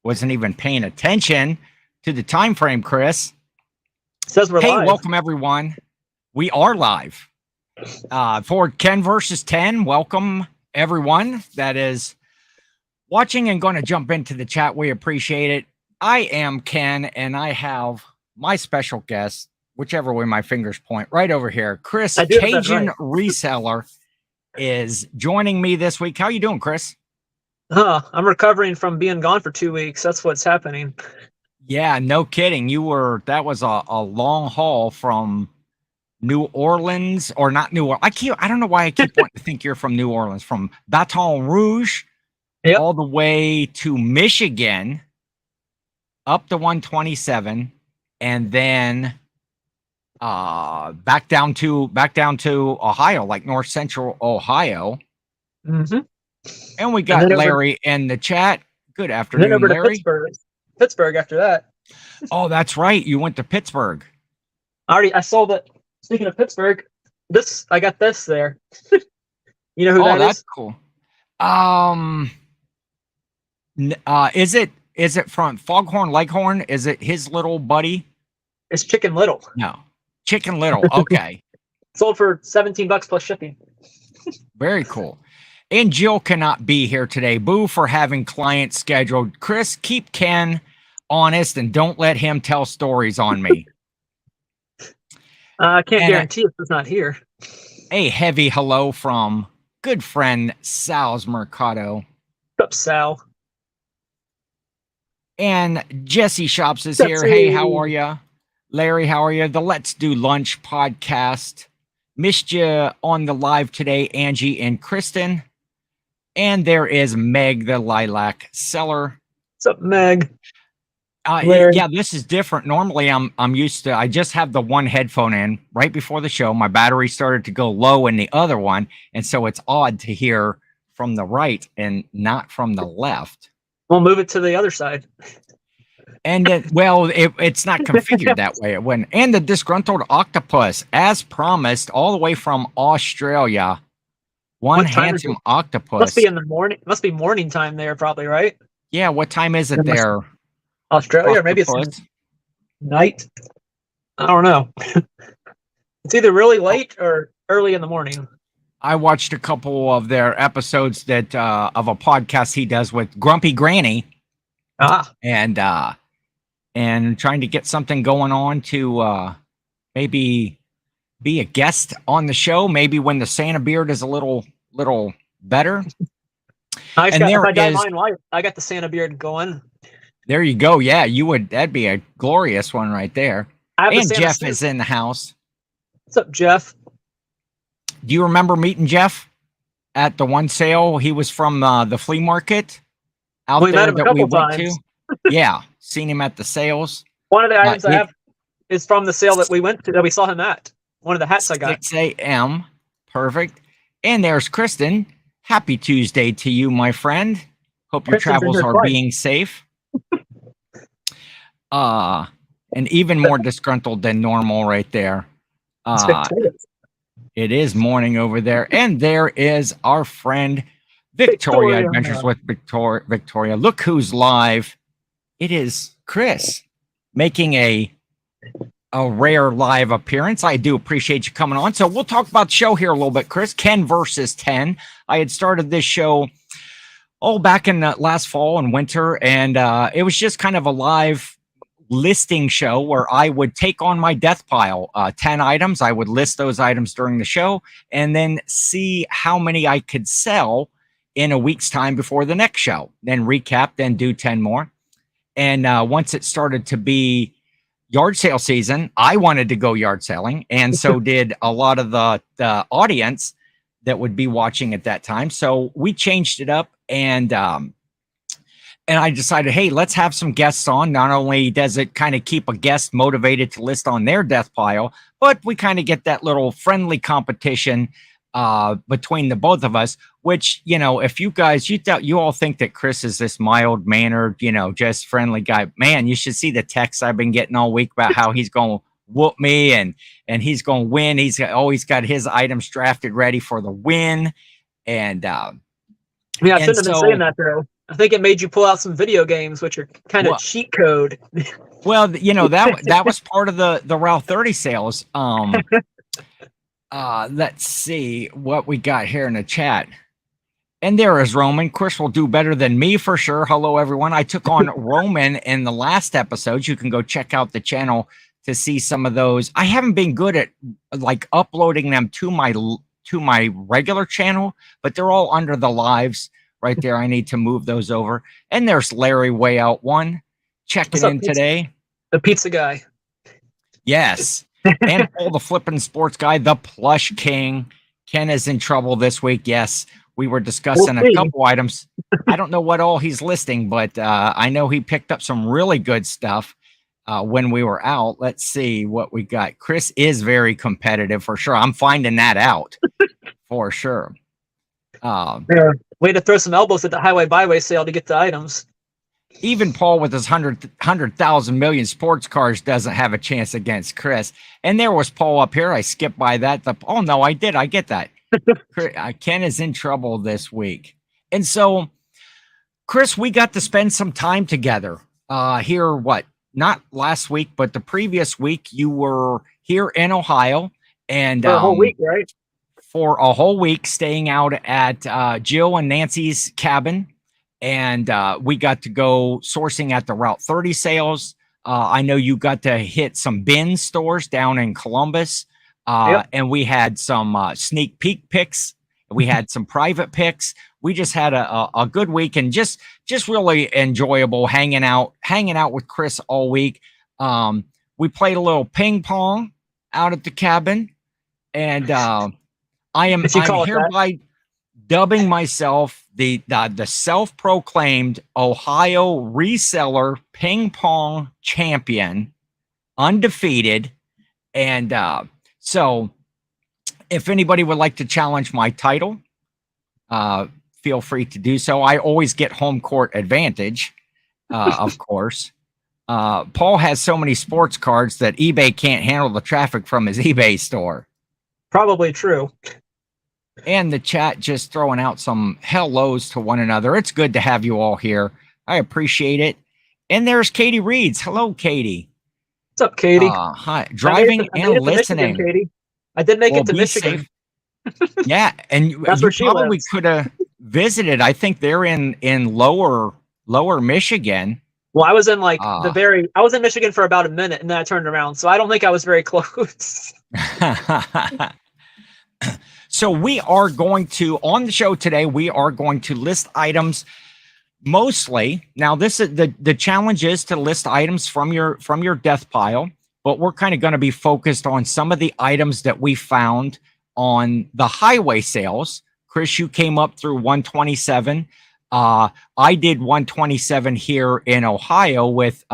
Wasn't even paying attention to the time frame, Chris. It says we're Hey, live. welcome everyone. We are live for Ken versus 10. Welcome everyone that is watching and going to jump into the chat. We appreciate it. I am Ken, and I have my special guest, whichever way my fingers point, right over here. Chris Cajun Reseller is joining me this week. How you doing, Chris? I'm recovering from being gone for 2 weeks. That's what's happening. Yeah, no kidding. That was a long haul from New Orleans, or not New Orleans. I don't know why I keep wanting to think you're from New Orleans, from Baton Rouge, all the way to Michigan, up to 127, and then back down to Ohio, like north central Ohio. Mm-hmm. And we got Larry in the chat. Good afternoon, over Larry. To Pittsburgh after that. Oh, that's right. You went to Pittsburgh. I saw that. Speaking of Pittsburgh, I got this there. You know who that is? Oh, that's cool. Is it from Foghorn Leghorn? Is it his little buddy? It's Chicken Little. No, Chicken Little. Okay. Sold for $17 plus shipping. Very cool. And Jill cannot be here today. Boo for having clients scheduled. Chris, keep Ken honest and don't let him tell stories on me. I can't guarantee if it's not here. A heavy hello from good friend Sal's Mercado. What's up, Sal? And Jesse Shops is here. Hey, how are you? Larry, how are you? The Let's Do Lunch podcast. Missed you on the live today, Angie and Kristen. And there is Meg, the Lilac Seller. What's up, Meg? Yeah, this is different. Normally, I'm used to. I just have the one headphone in right before the show. My battery started to go low in the other one, and so it's odd to hear from the right and not from the left. We'll move it to the other side. And it's not configured that way. It wouldn't. And the disgruntled octopus, as promised, all the way from Australia. One handsome octopus. Must be in the morning. Must be morning time there, probably, right? Yeah. What time is it there? Australia, or maybe it's night. I don't know. It's either really late or early in the morning. I watched a couple of their episodes that of a podcast he does with Grumpy Granny. And trying to get something going on to maybe be a guest on the show, maybe when the Santa beard is a little better. I got the Santa beard going. There you go. Yeah, you would. That'd be a glorious one right there. And Jeff is in the house. What's up, Jeff? Do you remember meeting Jeff at the one sale? He was from the flea market out there that we went to. Yeah, seen him at the sales. One of the items I have is from the sale that we went to, that we saw him at. One of the hats I got. 6 a.m. Perfect. And there's Kristen. Happy Tuesday to you, my friend. Hope your travels are being safe. And even more disgruntled than normal right there. It is morning over there. And there is our friend Victoria Adventures with Victoria. Look who's live. It is Chris making a rare live appearance. I do appreciate you coming on. So we'll talk about the show here a little bit, Chris. Ken versus 10. I had started this show back in the last fall and winter, and it was just kind of a live listing show where I would take on my death pile, 10 items. I would list those items during the show and then see how many I could sell in a week's time before the next show. Then recap, then do 10 more. And once it started to be yard sale season, I wanted to go yard selling, and so did a lot of the audience that would be watching at that time. So we changed it up, and I decided, hey, let's have some guests on. Not only does it kind of keep a guest motivated to list on their death pile, but we kind of get that little friendly competition between the both of us, which, you know, if you guys, you all think that Chris is this mild mannered, you know, just friendly guy, man, you should see the texts I've been getting all week about how he's going to whoop me and he's going to win. He's always got his items drafted ready for the win. And, I shouldn't have been saying that though. I think it made you pull out some video games, which are kind of cheat code. Well, you know, that was part of the Route 30 sales. Let's see what we got here in the chat. And there is Roman. Chris will do better than me for sure. Hello, everyone. I took on Roman in the last episode. You can go check out the channel to see some of those. I haven't been good at like uploading them to my regular channel, but they're all under the lives right there. I need to move those over. And there's Larry Way Out One checking in today. The pizza guy. Yes. And Paul the Flippin' Sports Guy, the Plush King. Ken is in trouble this week. Yes. We were discussing a couple items. I don't know what all he's listing, but I know he picked up some really good stuff when we were out. Let's see what we got. Chris is very competitive for sure. I'm finding that out for sure. Way to throw some elbows at the highway byway sale to get the items. Even Paul with his 100,000 million sports cars doesn't have a chance against Chris. And there was Paul up here. I skipped by that. Oh, no, I did. I get that. Ken is in trouble this week. And so, Chris, we got to spend some time together here, not last week, but the previous week. You were here in Ohio. And for a whole week, right? For a whole week, staying out at Jill and Nancy's cabin. And we got to go sourcing at the Route 30 sales. I know you got to hit some bin stores down in Columbus. And we had some sneak peek picks. We had some private picks. We just had a good week and just really enjoyable hanging out with Chris all week. We played a little ping pong out at the cabin, and I am hereby dubbing myself the self-proclaimed Ohio reseller ping pong champion, undefeated, and so if anybody would like to challenge my title, feel free to do so. I always get home court advantage, of course. Paul has so many sports cards that eBay can't handle the traffic from his eBay store. Probably true. And the chat just throwing out some hellos to one another. It's good to have you all here. I appreciate it. And there's Katie Reeds. Hello, Katie. What's up, Katie? Hi. Driving and listening. Michigan, Katie. I did make it to Michigan. Yeah, and that's where she probably could have visited. I think they're in lower Michigan. Well, I was in I was in Michigan for about a minute and then I turned around. So I don't think I was very close. So we are going to, on the show today, we are going to list items mostly. Now, this is the challenge is to list items from your death pile, but we're kind of going to be focused on some of the items that we found on the highway sales. Chris, you came up through 127. I did 127 here in Ohio with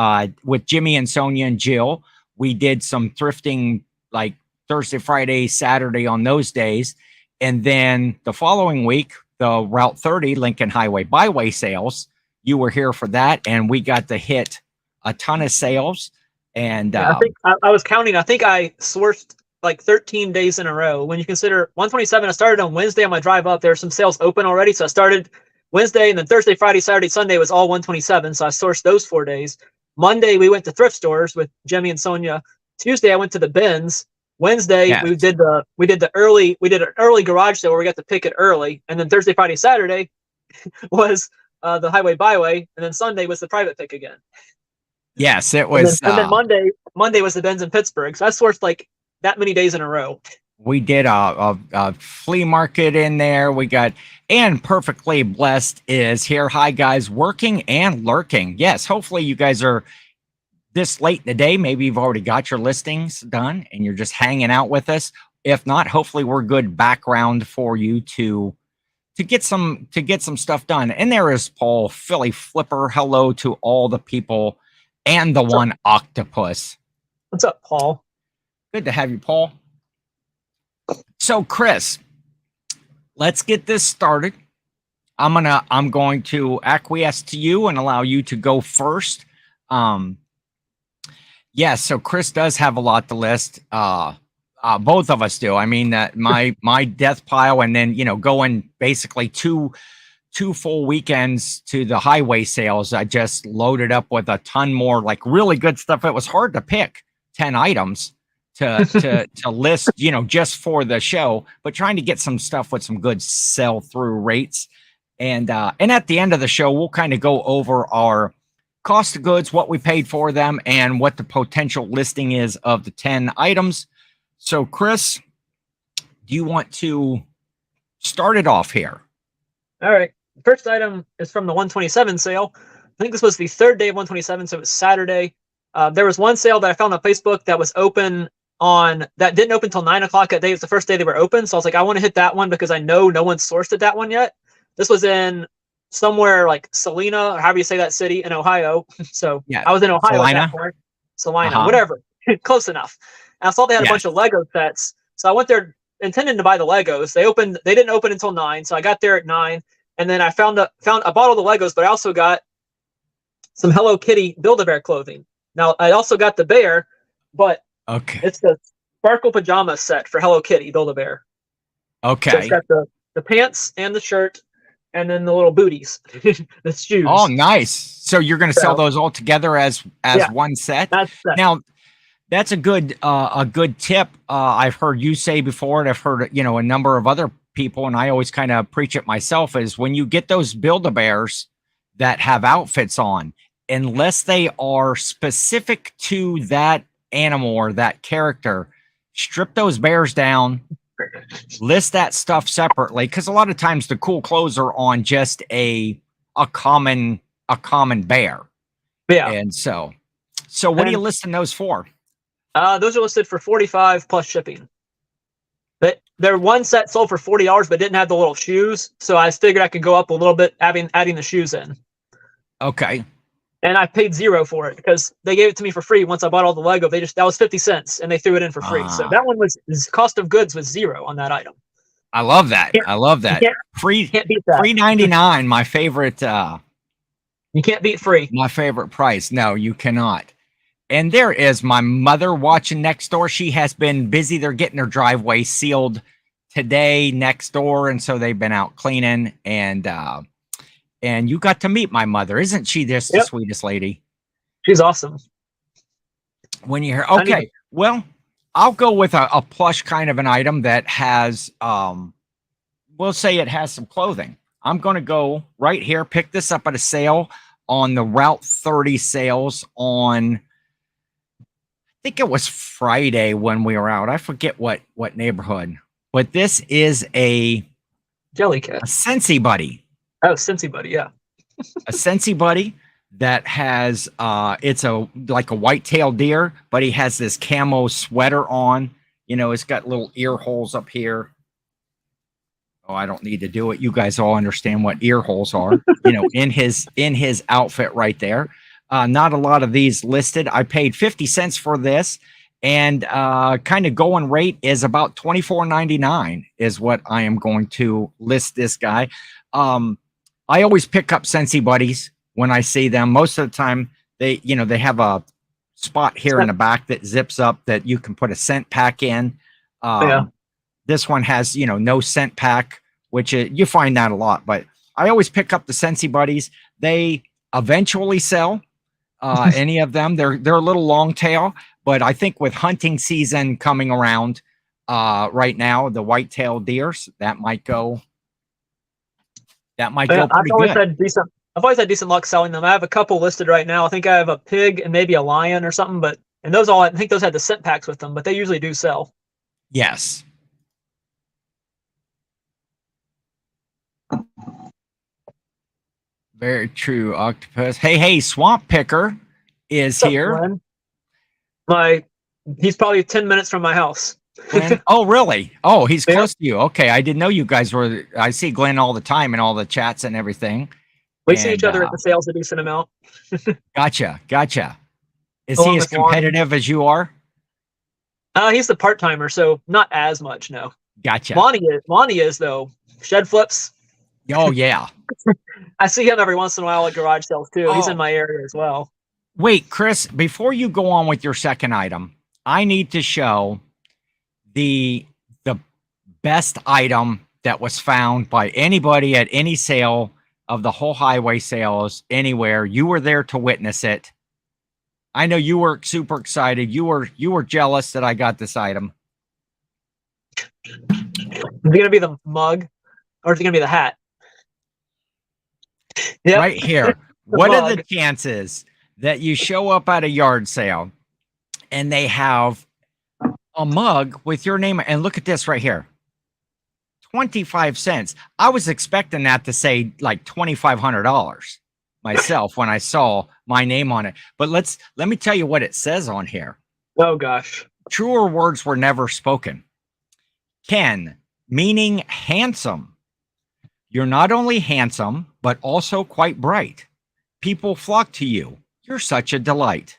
Jimmy and Sonia and Jill. We did some thrifting like Thursday, Friday, Saturday on those days. And then the following week, the Route 30 Lincoln Highway Byway sales, you were here for that. And we got to hit a ton of sales. And I think I was counting. I think I sourced like 13 days in a row. When you consider 127, I started on Wednesday on my drive up. There were some sales open already. So I started Wednesday, and then Thursday, Friday, Saturday, Sunday was all 127. So I sourced those 4 days. Monday, we went to thrift stores with Jimmy and Sonia. Tuesday, I went to the bins. Wednesday, we did an early garage sale where we got to pick it early. And then Thursday, Friday, Saturday was the highway byway. And then Sunday was the private pick again. Yes, it was. And then Monday was the bins in Pittsburgh. So I sourced like that many days in a row. We did a flea market in there. We got, and perfectly blessed is here. Hi, guys, working and lurking. Yes, hopefully you guys are this late in the day. Maybe you've already got your listings done and you're just hanging out with us. If not, hopefully we're good background for you to get some stuff done. And there is Paul Philly Flipper. Hello to all the people and the one octopus. What's up, Paul? Good to have you, Paul. So, Chris, let's get this started. I'm going to acquiesce to you and allow you to go first. Yes, so Chris does have a lot to list. Both of us do. I mean, that my death pile, and then going basically two 2 full weekends to the highway sales, I just loaded up with a ton more like really good stuff. It was hard to pick 10 items to list, just for the show, but trying to get some stuff with some good sell through rates. And at the end of the show, we'll kind of go over our cost of goods, what we paid for them, and what the potential listing is of the 10 items. So, Chris, do you want to start it off here? All right. First item is from the 127 sale. I think this was the third day of 127, so it was Saturday. There was one sale that I found on Facebook that was open that didn't open until 9 o'clock that day. It was the first day they were open. So I was like, I want to hit that one because I know no one's sourced at that one yet. This was in somewhere like Salina, or however you say that city, in Ohio. So yeah, I was in Ohio at that point. Salina, whatever. Close enough. And I saw they had a bunch of Lego sets. So I went there intending to buy the Legos. They didn't open until 9. So I got there at 9. And then I I bought all the Legos, but I also got some Hello Kitty Build-A-Bear clothing. Now, I also got the bear, but it's the sparkle pajama set for Hello Kitty Build-A-Bear. Okay. So it's got the pants and the shirt, and then the little booties, the shoes. Oh, nice. So you're going to sell those all together as one set? Now, that's a good tip. I've heard you say before, and I've heard, a number of other people, and I always kind of preach it myself, is when you get those Build-A-Bears that have outfits on, unless they are specific to that animal or that character, strip those bears down, list that stuff separately, because a lot of times the cool clothes are on just a common bear. Yeah. And so what are you listing those for? Those are listed for $45 plus shipping. But their one set sold for $40, but didn't have the little shoes. So I figured I could go up a little bit, adding the shoes in. Okay. And I paid $0 for it because they gave it to me for free once I bought all the Lego. That was 50 cents, and they threw it in for free. So that one cost of goods was $0 on that item. I love that. Free, can't beat that. $3.99, my favorite. You can't beat free. My favorite price. No, you cannot. And there is my mother watching next door. She has been busy. They're getting their driveway sealed today next door, and so they've been out cleaning. And you got to meet my mother. Isn't she just the sweetest lady? She's awesome. When you hear, okay, well, I'll go with a plush kind of an item that has, we'll say it has some clothing. I'm going to go right here, pick this up at a sale on the Route 30 sales on, I think it was Friday when we were out. I forget what neighborhood, but this is a Jellycat, a Scentsy Buddy. Oh, Scentsy Buddy, yeah. A Scentsy Buddy that has it's like a white-tailed deer, but he has this camo sweater on. It's got little ear holes up here. Oh, I don't need to do it. You guys all understand what ear holes are. In his outfit right there. Not a lot of these listed. I paid 50 cents for this, and kind of going rate is about $24.99 is what I am going to list this guy. I always pick up Scentsy Buddies when I see them. Most of the time, they have a spot here in the back that zips up that you can put a scent pack in. This one has, no scent pack, which you find that a lot. But I always pick up the Scentsy Buddies. They eventually sell. Any of them. They're a little long tail, but I think with hunting season coming around right now, the white-tailed deers, that might go. That might go pretty good. I've always had decent luck selling them. I have a couple listed right now. I think I have a pig and maybe a lion or something, and those I think those had the scent packs with them, but they usually do sell. Yes. Very true, Octopus. Hey, Swamp Picker is here. He's probably 10 minutes from my house. Oh, really? Oh, he's close to you. Okay, I didn't know you guys were. I see Glenn all the time in all the chats and everything. We see each other at the sales a decent amount. Gotcha. Is he as competitive as you are? He's the part-timer, so not as much, no. Gotcha. Lonnie is, though. Shed flips. Oh, yeah. I see him every once in a while at garage sales, too. He's in my area as well. Wait, Chris, before you go on with your second item, I need to show the best item that was found by anybody at any sale of the whole highway sales anywhere. You were there to witness it. I know you were super excited. You were jealous that I got this item. Is it gonna be the mug, or is it gonna be the hat? Yep. Right here. What are the chances that you show up at a yard sale and they have a mug with your name? And look at this right here. 25 cents. I was expecting that to say like $2,500 myself when I saw my name on it. But let me tell you what it says on here. Oh gosh. Truer words were never spoken. Ken, meaning handsome. You're not only handsome, but also quite bright. People flock to you. You're such a delight.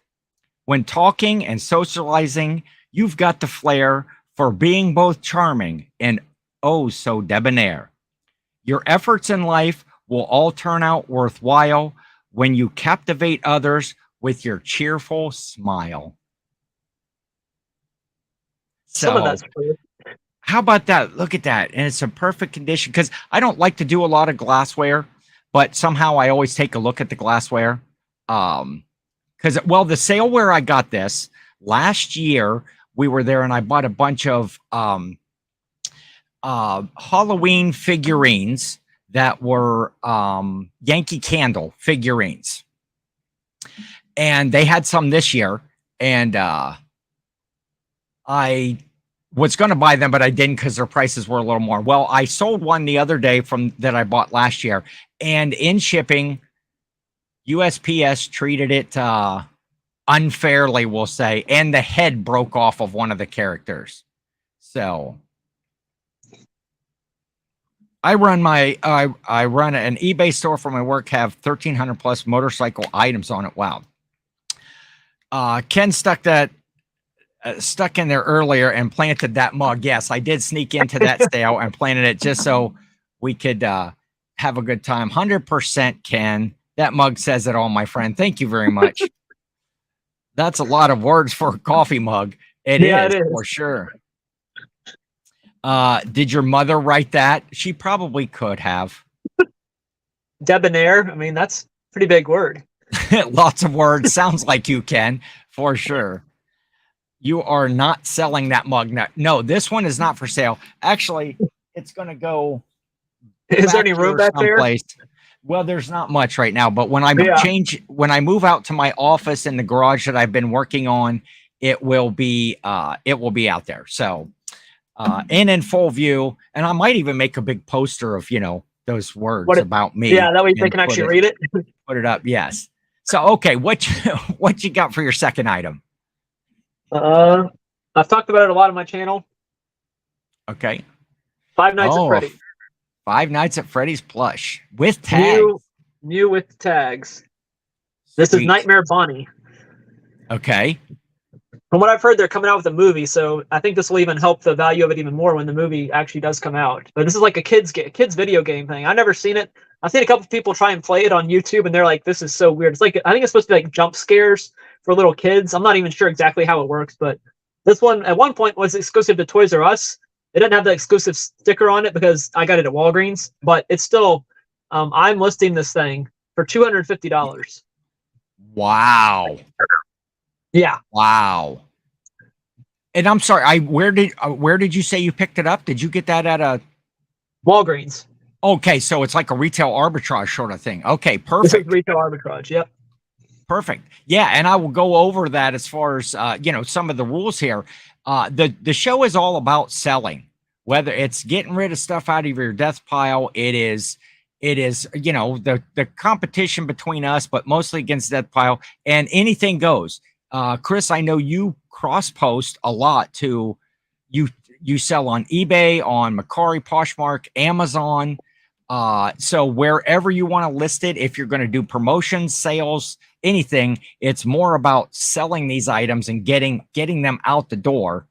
When talking and socializing, you've got the flair for being both charming and oh so debonair. Your efforts in life will all turn out worthwhile when you captivate others with your cheerful smile. Some of that's true. How about that? Look at that. And it's in perfect condition because I don't like to do a lot of glassware, but somehow I always take a look at the glassware. Because, well, the sale where I got this last year, we were there and I bought a bunch of Halloween figurines that were Yankee Candle figurines. And they had some this year. And I was going to buy them, but I didn't because their prices were a little more. Well, I sold one the other day from that I bought last year, and in shipping, USPS treated it unfairly, we'll say, and the head broke off of one of the characters. So I run I run an eBay store for my work, have 1,300 plus motorcycle items on it. Wow. Ken stuck in there earlier and planted that mug. Yes, I did sneak into that sale and planted it just so we could have a good time. 100% Ken. That mug says it all, my friend. Thank you very much. That's a lot of words for a coffee mug. It is for sure. Did your mother write that? She probably could have. Debonair. I mean, that's a pretty big word. Lots of words. Sounds like you can, for sure. You are not selling that mug. No, this one is not for sale. Actually, it's going to go. Is there any room back there? Well, there's not much right now, but when I when I move out to my office in the garage that I've been working on, it will be out there. So, in full view, and I might even make a big poster of, those words about me. Yeah, that way they can actually read it. Put it up. Yes. So, okay. What you got for your second item? I've talked about it a lot on my channel. Okay. Five Nights at Freddy's. Five Nights at Freddy's plush with tags. New with tags. This is Nightmare Bonnie. Okay. From what I've heard, they're coming out with a movie, so I think this will even help the value of it even more when the movie actually does come out. But this is like a kids video game thing. I've never seen it. I've seen a couple of people try and play it on YouTube, and they're like, "This is so weird." It's like, I think it's supposed to be like jump scares for little kids. I'm not even sure exactly how it works, but this one at one point was exclusive to Toys R Us. It doesn't have the exclusive sticker on it because I got it at Walgreens, but it's still, I'm listing this thing for $250. Wow. Yeah. Wow. And I'm sorry, where did you say you picked it up? Did you get that at a Walgreens? Okay, so it's like a retail arbitrage sort of thing. Okay, perfect. This is retail arbitrage. Yep. Perfect. Yeah, and I will go over that as far as some of the rules here. The show is all about selling. Whether it's getting rid of stuff out of your death pile, it is the competition between us, but mostly against death pile, and anything goes. Chris, I know you cross post a lot to you sell on eBay, on Mercari, Poshmark, Amazon. So wherever you want to list it, if you're going to do promotions, sales, anything, it's more about selling these items and getting them out the door.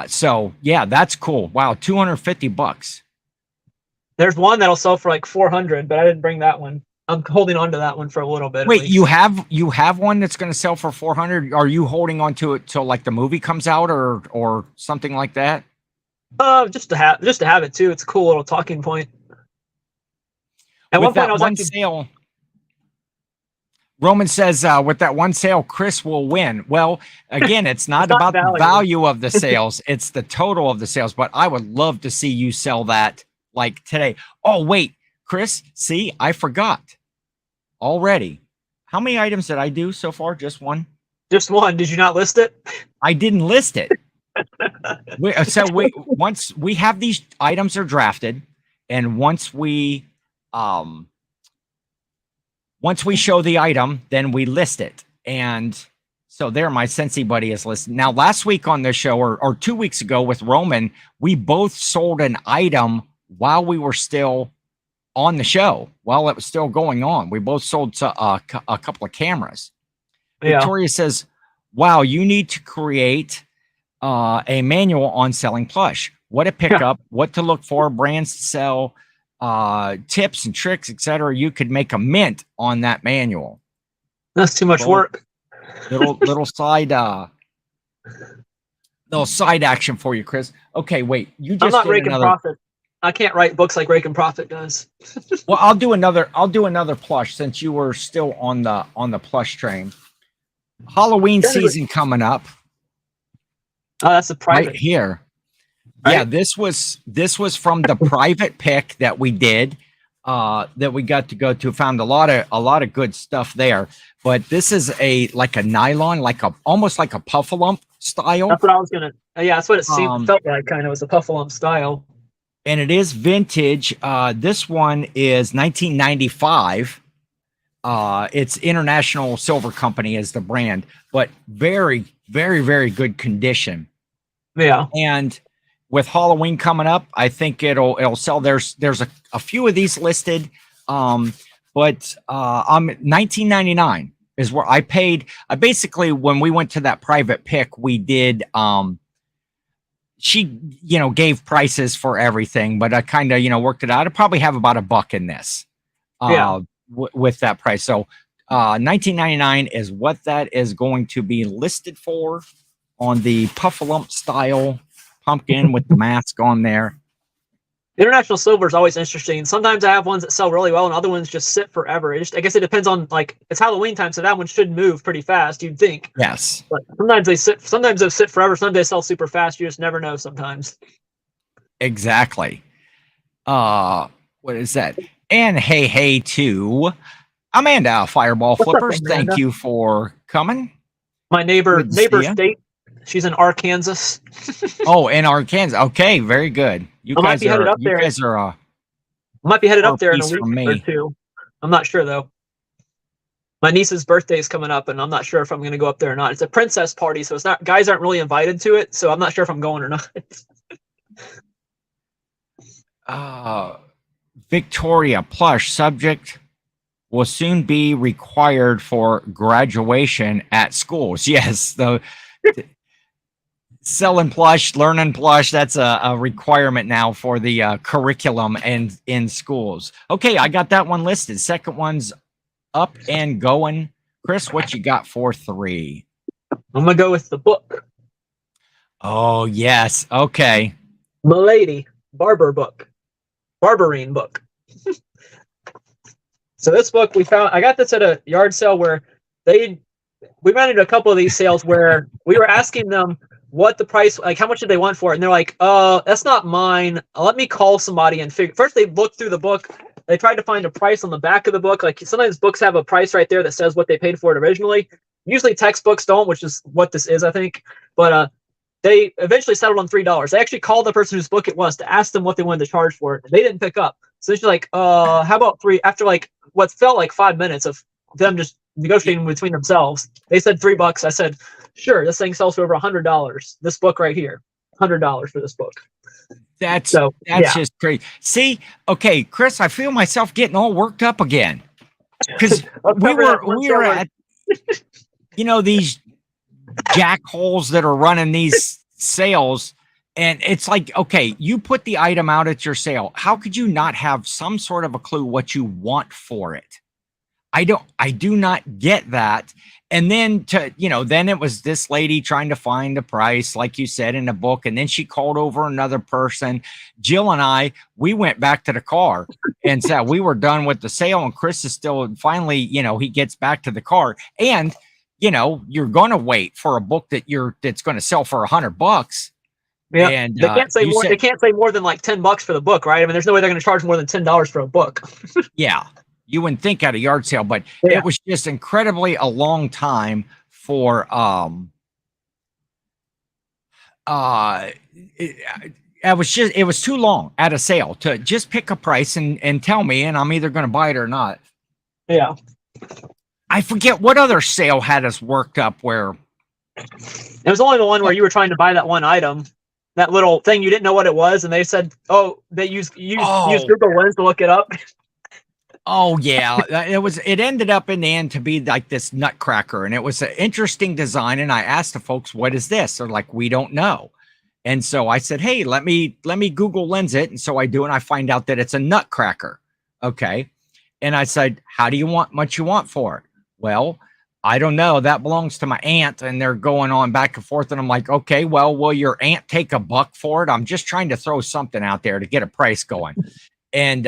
So yeah, that's cool. Wow. $250. There's one that'll sell for like 400, but I didn't bring that one. I'm holding on to that one for a little bit. Wait, you have one that's going to sell for 400. Are you holding on to it till like the movie comes out or something like that? Just to have it too. It's a cool little talking point. At with one point, that I was one actually sale, Roman says, with that one sale, Chris will win. Well, again, it's it's not not about the value. value of the sales, it's the total of the sales. But I would love to see you sell that like today. Oh, wait, Chris, see, I forgot already. How many items did I do so far? Just one? Just one. Did you not list it? I didn't list it. Once we have these items are drafted, and once we show the item, then we list it. And so there, my Scentsy buddy is listed. Now, last week on this show, or 2 weeks ago with Roman, we both sold an item while we were still on the show, while it was still going on. We both sold a couple of cameras. Yeah. Victoria says, wow, you need to create a manual on selling plush. What to pick up, what to look for, brands to sell, tips and tricks, etc. You could make a mint on that manual. That's too much work. Little side action for you, Chris. Okay, wait. You just I'm not did raking another. profit. I can't write books like Rake and Profit does. Well, I'll do another plush since you were still on the plush train. Halloween season coming up. Oh, that's a private right here. Right? Yeah, this was from the private pick that we did, that we got to go to. Found a lot of good stuff there. But this is like a nylon, almost like a puffalump style. That's what I was gonna. Yeah, that's what it seemed felt like. Kind of was a puffalump style. And it is vintage. This one is 1995. It's International Silver Company is the brand, but very, very, very good condition. Yeah. And with Halloween coming up, I think it'll sell. There's a few of these listed, but I'm $19.99 is where I paid. I basically, when we went to that private pick, we did. She gave prices for everything, but I kind of worked it out. I probably have about $1 in this. With that price. So $19.99 is what that is going to be listed for on the puffalump style pumpkin with the mask on there. International silver is always interesting. Sometimes I have ones that sell really well and other ones just sit forever. I guess it depends on, like, it's Halloween time, so that one should move pretty fast, you'd think. Yes. But sometimes they sit forever, sometimes they sell super fast. You just never know sometimes. Exactly. What is that? And hey to Amanda Fireball Flippers. Up, Amanda? Thank you for coming. My neighbor state. She's in Arkansas. Oh, in Arkansas. Okay, very good. You guys are I might be headed up there in a week or two. I'm not sure though. My niece's birthday is coming up, and I'm not sure if I'm going to go up there or not. It's a princess party, so it's not. Guys aren't really invited to it, so I'm not sure if I'm going or not. Victoria plush subject will soon be required for graduation at schools. Yes, the selling plush, learning plush, that's a requirement now for the curriculum and in schools. Okay, I got that one listed. Second one's up and going. Chris, what you got for 3? I'm gonna go with the book. Oh yes, okay. Milady Barber book. Barberine book. So this book I got this at a yard sale where we ran into a couple of these sales where we were asking them what the price, like how much did they want for it, and they're like, that's not mine, let me call somebody and figure. First they looked through the book, they tried to find a price on the back of the book. Like sometimes books have a price right there that says what they paid for it originally. Usually textbooks don't, which is what this is, I think. But they eventually settled on $3. They actually called the person whose book it was to ask them what they wanted to charge for it. They didn't pick up. So she's like, how about 3? After like what felt like 5 minutes of them just negotiating between themselves, they said $3. I said, sure, this thing sells for over $100. This book right here, $100 for this book. That's just crazy. See, okay, Chris, I feel myself getting all worked up again because we were at these jackholes that are running these sales, and it's like, okay, you put the item out at your sale. How could you not have some sort of a clue what you want for it? I do not get that. And then then it was this lady trying to find a price, like you said in the book. And then she called over another person. Jill and we went back to the car and said we were done with the sale. And Chris is still finally, he gets back to the car. And, you're going to wait for a book that's going to sell for $100. Yeah. And they can't say more. They can't say more than like $10 for the book, right? I mean, there's no way they're going to charge more than $10 for a book. Yeah. You wouldn't think at a yard sale, but it was just incredibly a long time for it was too long at a sale to just pick a price and tell me, and I'm either going to buy it or not. Yeah. I forget what other sale had us worked up where it was only the one where you were trying to buy that one item, that little thing you didn't know what it was, and they said, "Oh, they use Google Lens to look it up." Oh yeah, it ended up in the end to be like this nutcracker, and it was an interesting design. And I asked the folks, "What is this?" They're like, "We don't know." And so I said, "Hey, let me Google Lens it." And so I do, and I find out that it's a nutcracker. Okay, and I said, "How do you want much you want for it?" Well, I don't know. That belongs to my aunt, and they're going on back and forth. And I'm like, "Okay, well, will your aunt take $1 for it?" I'm just trying to throw something out there to get a price going, and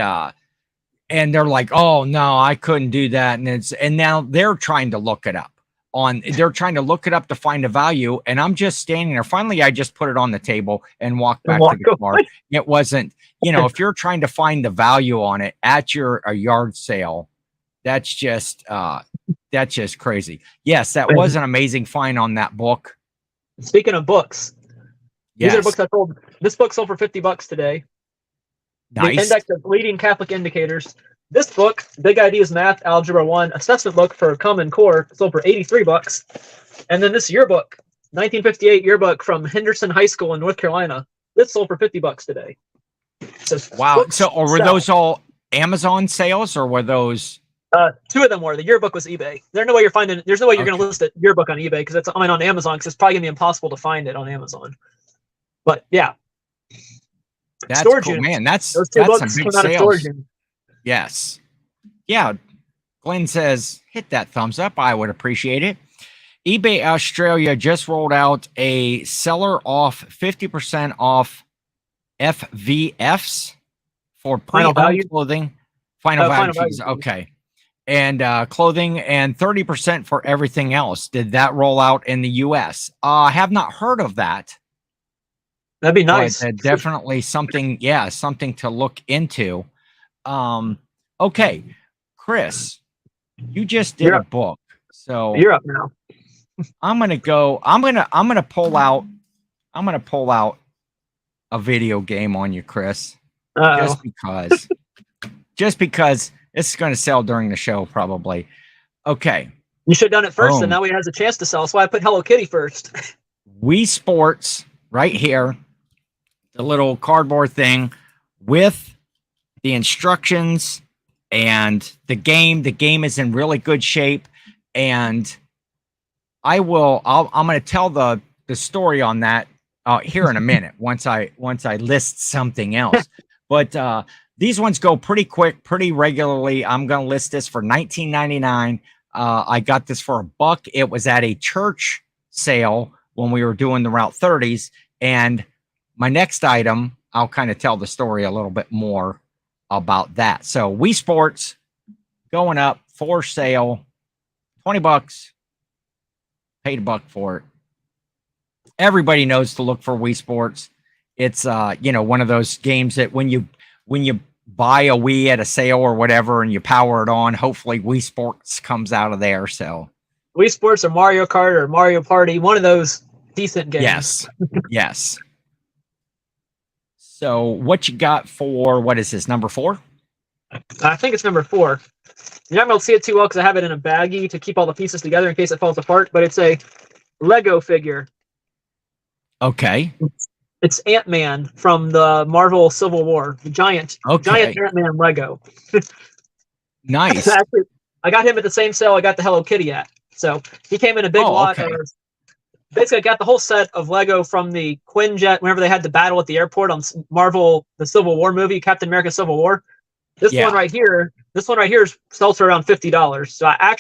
they're like, "Oh no, I couldn't do that." And now they're trying to look it up to find a value. And I'm just standing there. Finally, I just put it on the table and walked back to the car. It wasn't, if you're trying to find the value on it at a yard sale, that's just crazy. Yes, that was an amazing find on that book. Speaking of books, yes. These are books I sold. This book sold for $50 today. Nice. The Index of Leading Catholic Indicators. This book, Big Ideas Math, Algebra 1, assessment book for Common Core, sold for $83. And then this yearbook, 1958 yearbook from Henderson High School in North Carolina. This sold for $50 today. Wow. So were those all Amazon sales, or were those? Two of them were. The yearbook was eBay. There's no way you're going to list a yearbook on eBay because on Amazon, because it's probably going to be impossible to find it on Amazon. But yeah. That's storage cool, units. man. That's Those two books some big came out of sales. storage units. Yes. Yeah. Glenn says, hit that thumbs up. I would appreciate it. eBay Australia just rolled out a seller off 50% off FVFs for pre-owned clothing. Final values. Okay. And clothing, and 30% for everything else. Did that roll out in the US? I have not heard of that. That'd be nice. But, definitely something to look into. Okay, Chris, you just did a book, so you're up now. I'm gonna pull out a video game on you, Chris. Just because it's going to sell during the show, probably. Okay, you should have done it first, and now he has a chance to sell. That's why I put Hello Kitty first. Wii Sports right here, the little cardboard thing with the instructions and the game. The game is in really good shape, and I'm going to tell the story on that here in a minute once I list something else. But these ones go pretty quick, pretty regularly. I'm going to list this for $19.99. I got this for $1. It was at a church sale when we were doing the Route 30s. And my next item, I'll kind of tell the story a little bit more about that. So Wii Sports going up for sale, $20. Paid $1 for it. Everybody knows to look for Wii Sports. It's one of those games that when you buy a Wii at a sale or whatever and you power it on, hopefully Wii Sports comes out of there. So Wii Sports or Mario Kart or Mario Party, one of those decent games. Yes. Yes. So what you got for, what is this, number 4? I think it's number 4. You're not going to see it too well because I have it in a baggie to keep all the pieces together in case it falls apart, but it's a Lego figure. Okay. It's Ant-Man from the Marvel Civil War, the giant Ant-Man Lego. Nice. Actually, I got him at the same sale I got the Hello Kitty at. So he came in a big lot. Okay. Basically, I got the whole set of Lego from the Quinjet whenever they had the battle at the airport on Marvel, the Civil War movie, Captain America Civil War. This Yeah. one right here sells for around $50. So I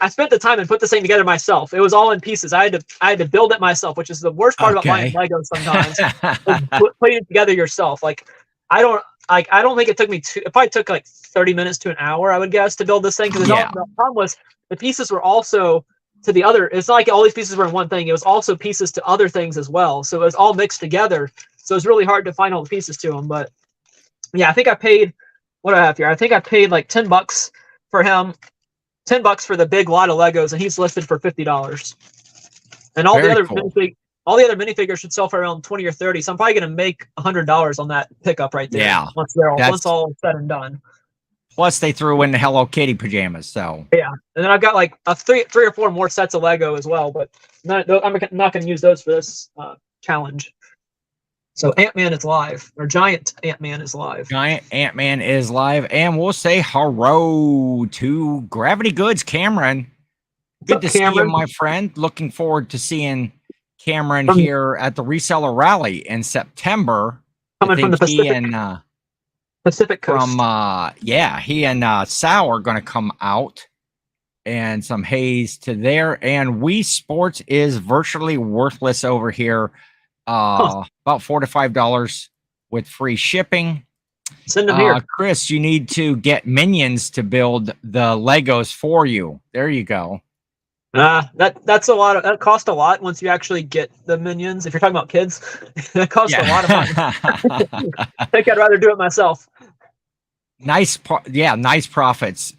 spent the time and put this thing together myself. It was all in pieces. I had to build it myself, which is the worst part about buying Okay. Legos sometimes. Is putting it together yourself. Like I don't think it took me it probably took like 30 minutes to an hour, I would guess, to build this thing. Because Yeah. the problem was the pieces were also to the other. It's not like all these pieces were in one thing. It was also pieces to other things as well. So it was all mixed together. So it's really hard to find all the pieces to them. But yeah, I think I paid, what do I have here? I think I paid like $10 for him, $10 for the big lot of Legos, and he's listed for $50. And all Very the other cool. minifigures should sell for around 20 or 30. So I'm probably gonna make $100 on that pickup right there. Yeah, Once all said and done. plus they threw in the Hello Kitty pajamas. So Yeah, and then I've got like three or four more sets of Lego as well, but I'm not gonna use those for this challenge. So Ant-Man is live, or Giant Ant-Man is live. Giant Ant-Man is live, and we'll say hello to Gravity Goods, Cameron. Good to see you, my friend. Looking forward to seeing Cameron here at the Reseller Rally in September. Coming from the Pacific Coast. He and Sal are going to come out, and some haze to there. And Wii Sports is virtually worthless over here. About $4 to $5 with free shipping. Send them here. Chris, you need to get minions to build the Legos for you. There you go. That's a lot. That costs a lot once you actually get the minions. If you're talking about kids, that costs a lot of money. I think I'd rather do it myself. Nice profits.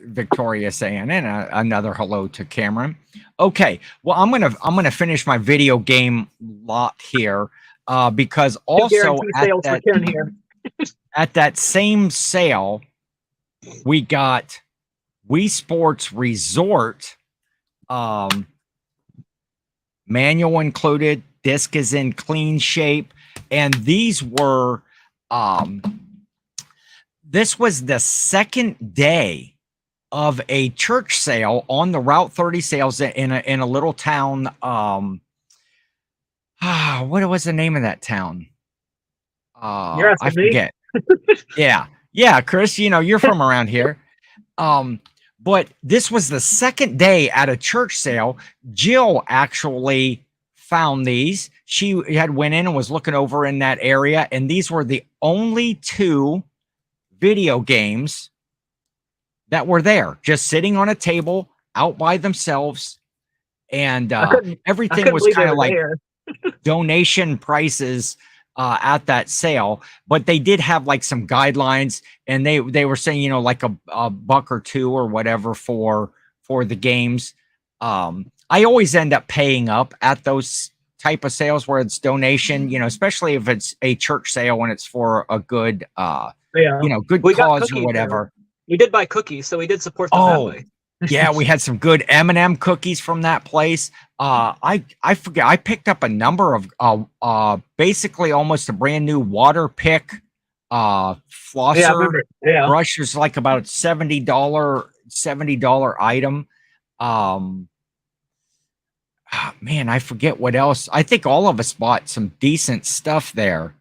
Victoria saying, and another hello to Cameron. Okay, well, I'm gonna finish my video game lot here because also at that same sale, we got Wii Sports Resort. Manual included, disc is in clean shape, and these were this was the second day of a church sale on the Route 30 sales in a little town. What was the name of that town? I forget. Yeah, Chris, you're from around here. But this was the second day at a church sale. Jill actually found these. She had went in and was looking over in that area, and these were the only two video games that were there, just sitting on a table out by themselves. And everything was kind of like donation prices at that sale, but they did have like some guidelines, and they were saying, like a buck or two or whatever for the games. I always end up paying up at those type of sales where it's donation, especially if it's a church sale and it's for a good good cause or whatever. We did buy cookies, so we did support them that way. Yeah, we had some good M&M cookies from that place. I forget. I picked up a number of basically almost a brand new water pick flosser brush. Is like about $70 item. Man, I forget what else. I think all of us bought some decent stuff there.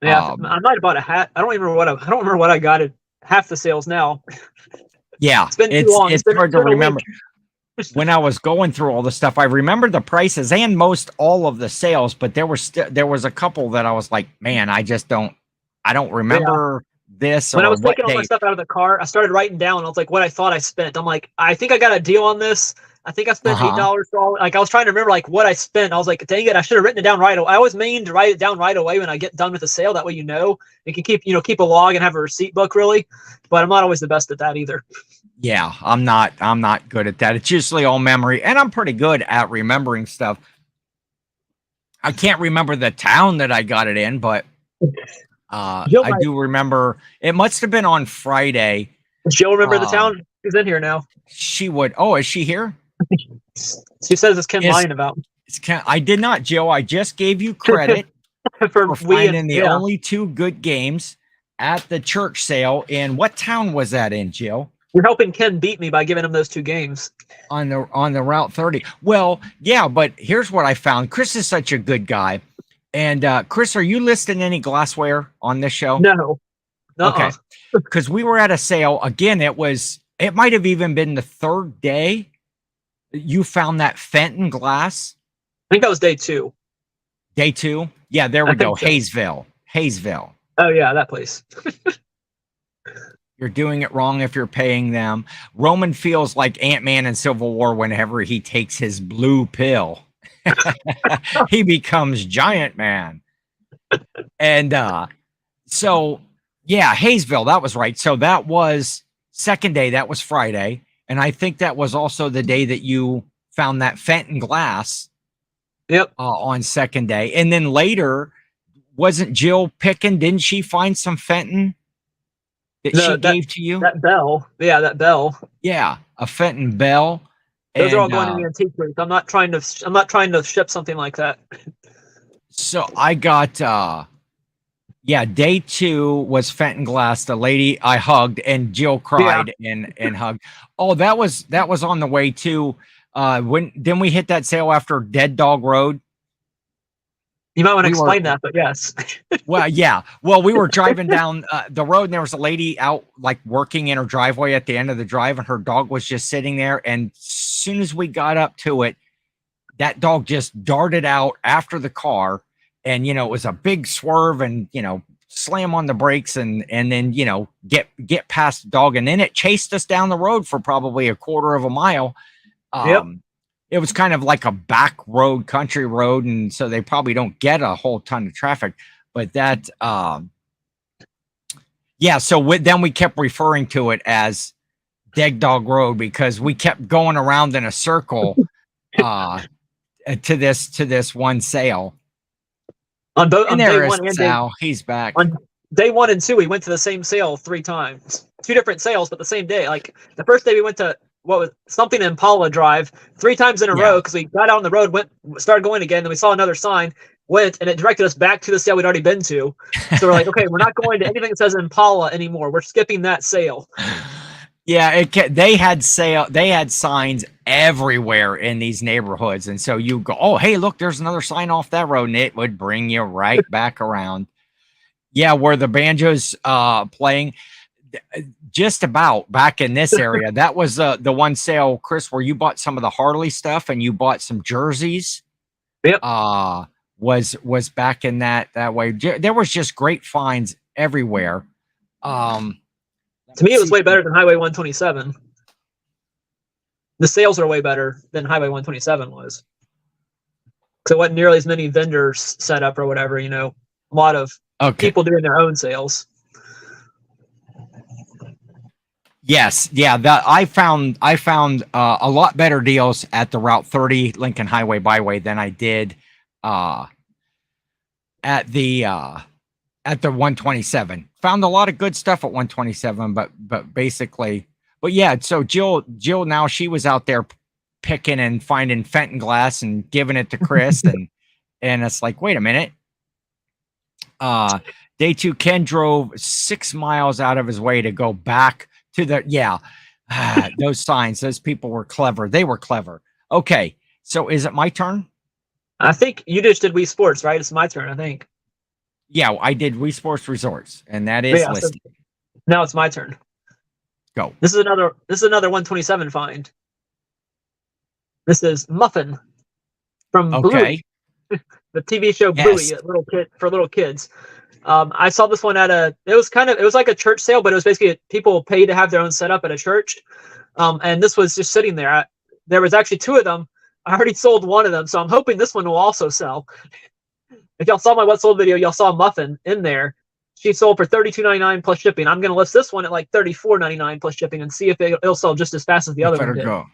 Yeah, I might have bought a hat. I don't remember what I got at half the sales now. Yeah, it's been too long. It's hard to remember. When I was going through all the stuff, I remember the prices and most all of the sales, but there was a couple that I was like, man, I don't remember this. When I was taking all my stuff out of the car, I started writing down. I was like, what I thought I spent. I'm like, I think I got a deal on this. I think I spent $8 for all. Like I was trying to remember like what I spent. I was like, dang it, I should have written it down right away. I always mean to write it down right away when I get done with the sale. That way you can keep a log and have a receipt book really. But I'm not always the best at that either. Yeah, I'm not good at that. It's usually all memory, and I'm pretty good at remembering stuff. I can't remember the town that I got it in, but I do remember it must have been on Friday. Does Jill remember the town? She's in here now. She would. Oh, is she here? She says it's Ken lying about. I did not, Jill. I just gave you credit for finding the only two good games at the church sale. In what town was that in, Jill? You're helping Ken beat me by giving him those two games on the Route 30. Well, yeah, but here's what I found. Chris is such a good guy. And Chris, are you listing any glassware on this show? No, Uh-uh. Okay. Because we were at a sale. Again, it might have even been the third day you found that Fenton glass. I think that was day 2. Day 2. Yeah, there I we go. think so. Hayesville. Oh yeah, that place. You're doing it wrong if you're paying them. Roman feels like Ant-Man in Civil War whenever he takes his blue pill. He becomes Giant Man. And so, yeah, Hayesville, that was right. So that was second day. That was Friday. And I think that was also the day that you found that Fenton glass. Yep. On second day. And then later, wasn't Jill picking? Didn't she find some Fenton that she gave to you? That bell. Yeah, that bell. Yeah, a Fenton bell. Those are all going in the antique booth. I'm not trying to ship something like that. So I got day 2 was Fenton glass, the lady I hugged, and Jill cried and hugged. Oh, that was on the way too. Then we hit that sale after Dead Dog Road. You might want to explain that, but yes. Well, yeah. Well, we were driving down the road, and there was a lady out like working in her driveway at the end of the drive, and her dog was just sitting there. And as soon as we got up to it, that dog just darted out after the car, and it was a big swerve, and slam on the brakes, and then get past the dog, and then it chased us down the road for probably a quarter of a mile. Yep. It was kind of like a back road, country road, and so they probably don't get a whole ton of traffic. But that, so then we kept referring to it as Dead Dog Road because we kept going around in a circle to this one sale. On day 1 and Sal. He's back. On day 1 and 2, we went to the same sale 3 times. 2 different sales, but the same day. Like the first day we went to something Impala Drive 3 times in a row because we got out on the road, started going again, then we saw another sign, went, and it directed us back to the sale we'd already been to. So we're like, okay, we're not going to anything that says Impala anymore. We're skipping that sale. Yeah, they had signs everywhere in these neighborhoods, and so you go, oh, hey, look, there's another sign off that road, and it would bring you right back around. Yeah, where the banjo's playing. Just about back in this area. That was the one sale, Chris, where you bought some of the Harley stuff and you bought some jerseys. Yep. Was back in that way. There was just great finds everywhere. To me, it was way better than Highway 127. The sales are way better than Highway 127 was. So it wasn't nearly as many vendors set up or whatever, a lot of people doing their own sales. Yes, yeah. That I found a lot better deals at the Route 30 Lincoln Highway Byway than I did at the 127. Found a lot of good stuff at 127, but basically, yeah. So Jill now she was out there picking and finding Fenton glass and giving it to Chris, and it's like, wait a minute. Day 2, Ken drove 6 miles out of his way to go back to those signs. Those people were clever. They were clever. Okay, so is it my turn? I think you just did Wii Sports, right? It's my turn, I think. Yeah, I did Wii Sports Resorts, and that is listed. So now it's my turn. Go. This is another 127 find. This is Muffin from Bluey, the TV show Bluey, for little kids. I saw this one at it was like a church sale, but it was basically people pay to have their own setup at a church. And this was just sitting there. There was actually 2 of them. I already sold one of them, so I'm hoping this one will also sell. If y'all saw my What Sold video, y'all saw Muffin in there. She sold for $32.99 plus shipping. I'm going to list this one at like $34.99 plus shipping and see if it'll sell just as fast as the other one did. Go.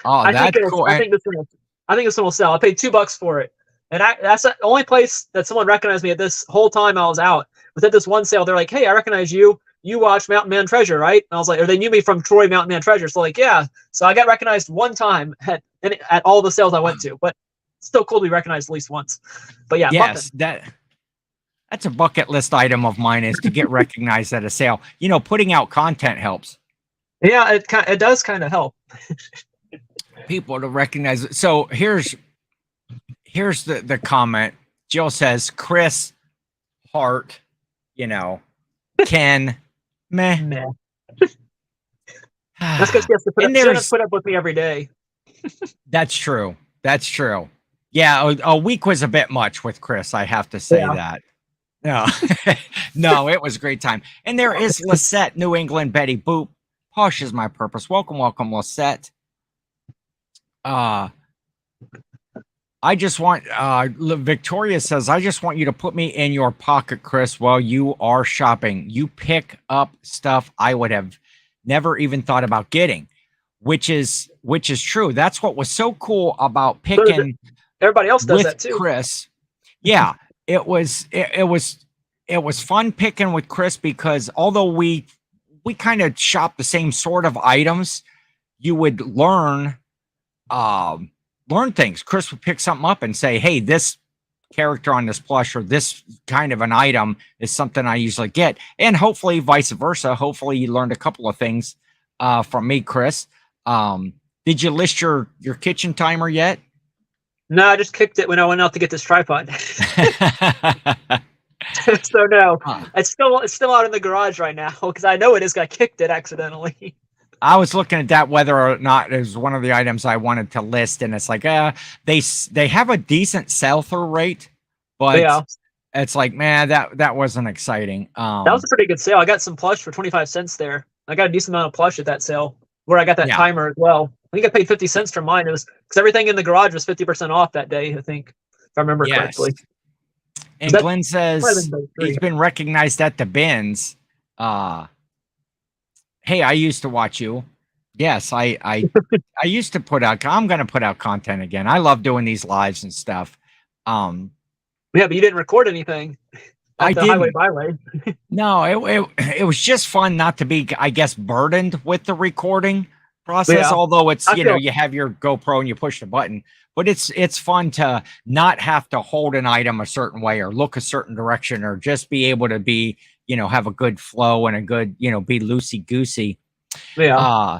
Oh, that's cool. I think this one will sell. I paid $2 for it. And that's the only place that someone recognized me at this whole time I was out. Was at this one sale. They're like, hey, I recognize you. You watch Mountain Man Treasure, right? And I was like, or they knew me from Troy Mountain Man Treasure. So like, yeah. So I got recognized one time at all the sales I went to. But it's still cool to be recognized at least once. But yeah, yes, that's a bucket list item of mine is to get recognized at a sale. Putting out content helps. Yeah, it does kind of help. People to recognize it. So here's the comment. Jill says, Chris Hart, Ken, meh. Meh. That's because she has to And she has to there's put up with me every day. that's true. That's true. Yeah, a week was a bit much with Chris. I have to say Yeah. that. No, no, it was a great time. And there is Lisette, New England, Betty Boop. Posh is my purpose. Welcome, welcome, Lisette. I just want Victoria says, I just want you to put me in your pocket, Chris, while you are shopping. You pick up stuff I would have never even thought about getting, which is true. That's what was so cool about picking Everybody else does with that too. Chris. Yeah, it was fun picking with Chris because although we kind of shop the same sort of items, you would learn things. Chris would pick something up and say, hey, this character on this plush or this kind of an item is something I usually get. And hopefully vice versa. Hopefully you learned a couple of things from me, Chris. Did you list your kitchen timer yet? No, I just kicked it when I went out to get this tripod. So no, it's still out in the garage right now because I know it is. I kicked it accidentally. I was looking at that whether or not it was one of the items I wanted to list, and it's like, they have a decent sell-through rate, but Yeah, it's like, man, that wasn't exciting. that was a pretty good sale. I got some plush for 25 cents there. I got a decent amount of plush at that sale where I got that Yeah. timer as well. I think I paid 50 cents for mine. It was because everything in the garage was 50% off that day, I think, if I remember correctly. And That- Glenn says he's been recognized at the bins. Hey, I used to watch you. Yes, I used to put out. I'm going to put out content again. I love doing these lives and stuff. Yeah, but you didn't record anything at the highway byway. No, it was just fun not to be, I guess, burdened with the recording process. Yeah. Although it's you have your GoPro and you push the button, but it's fun to not have to hold an item a certain way or look a certain direction or just be able to be, have a good flow and a good, be loosey goosey. Yeah.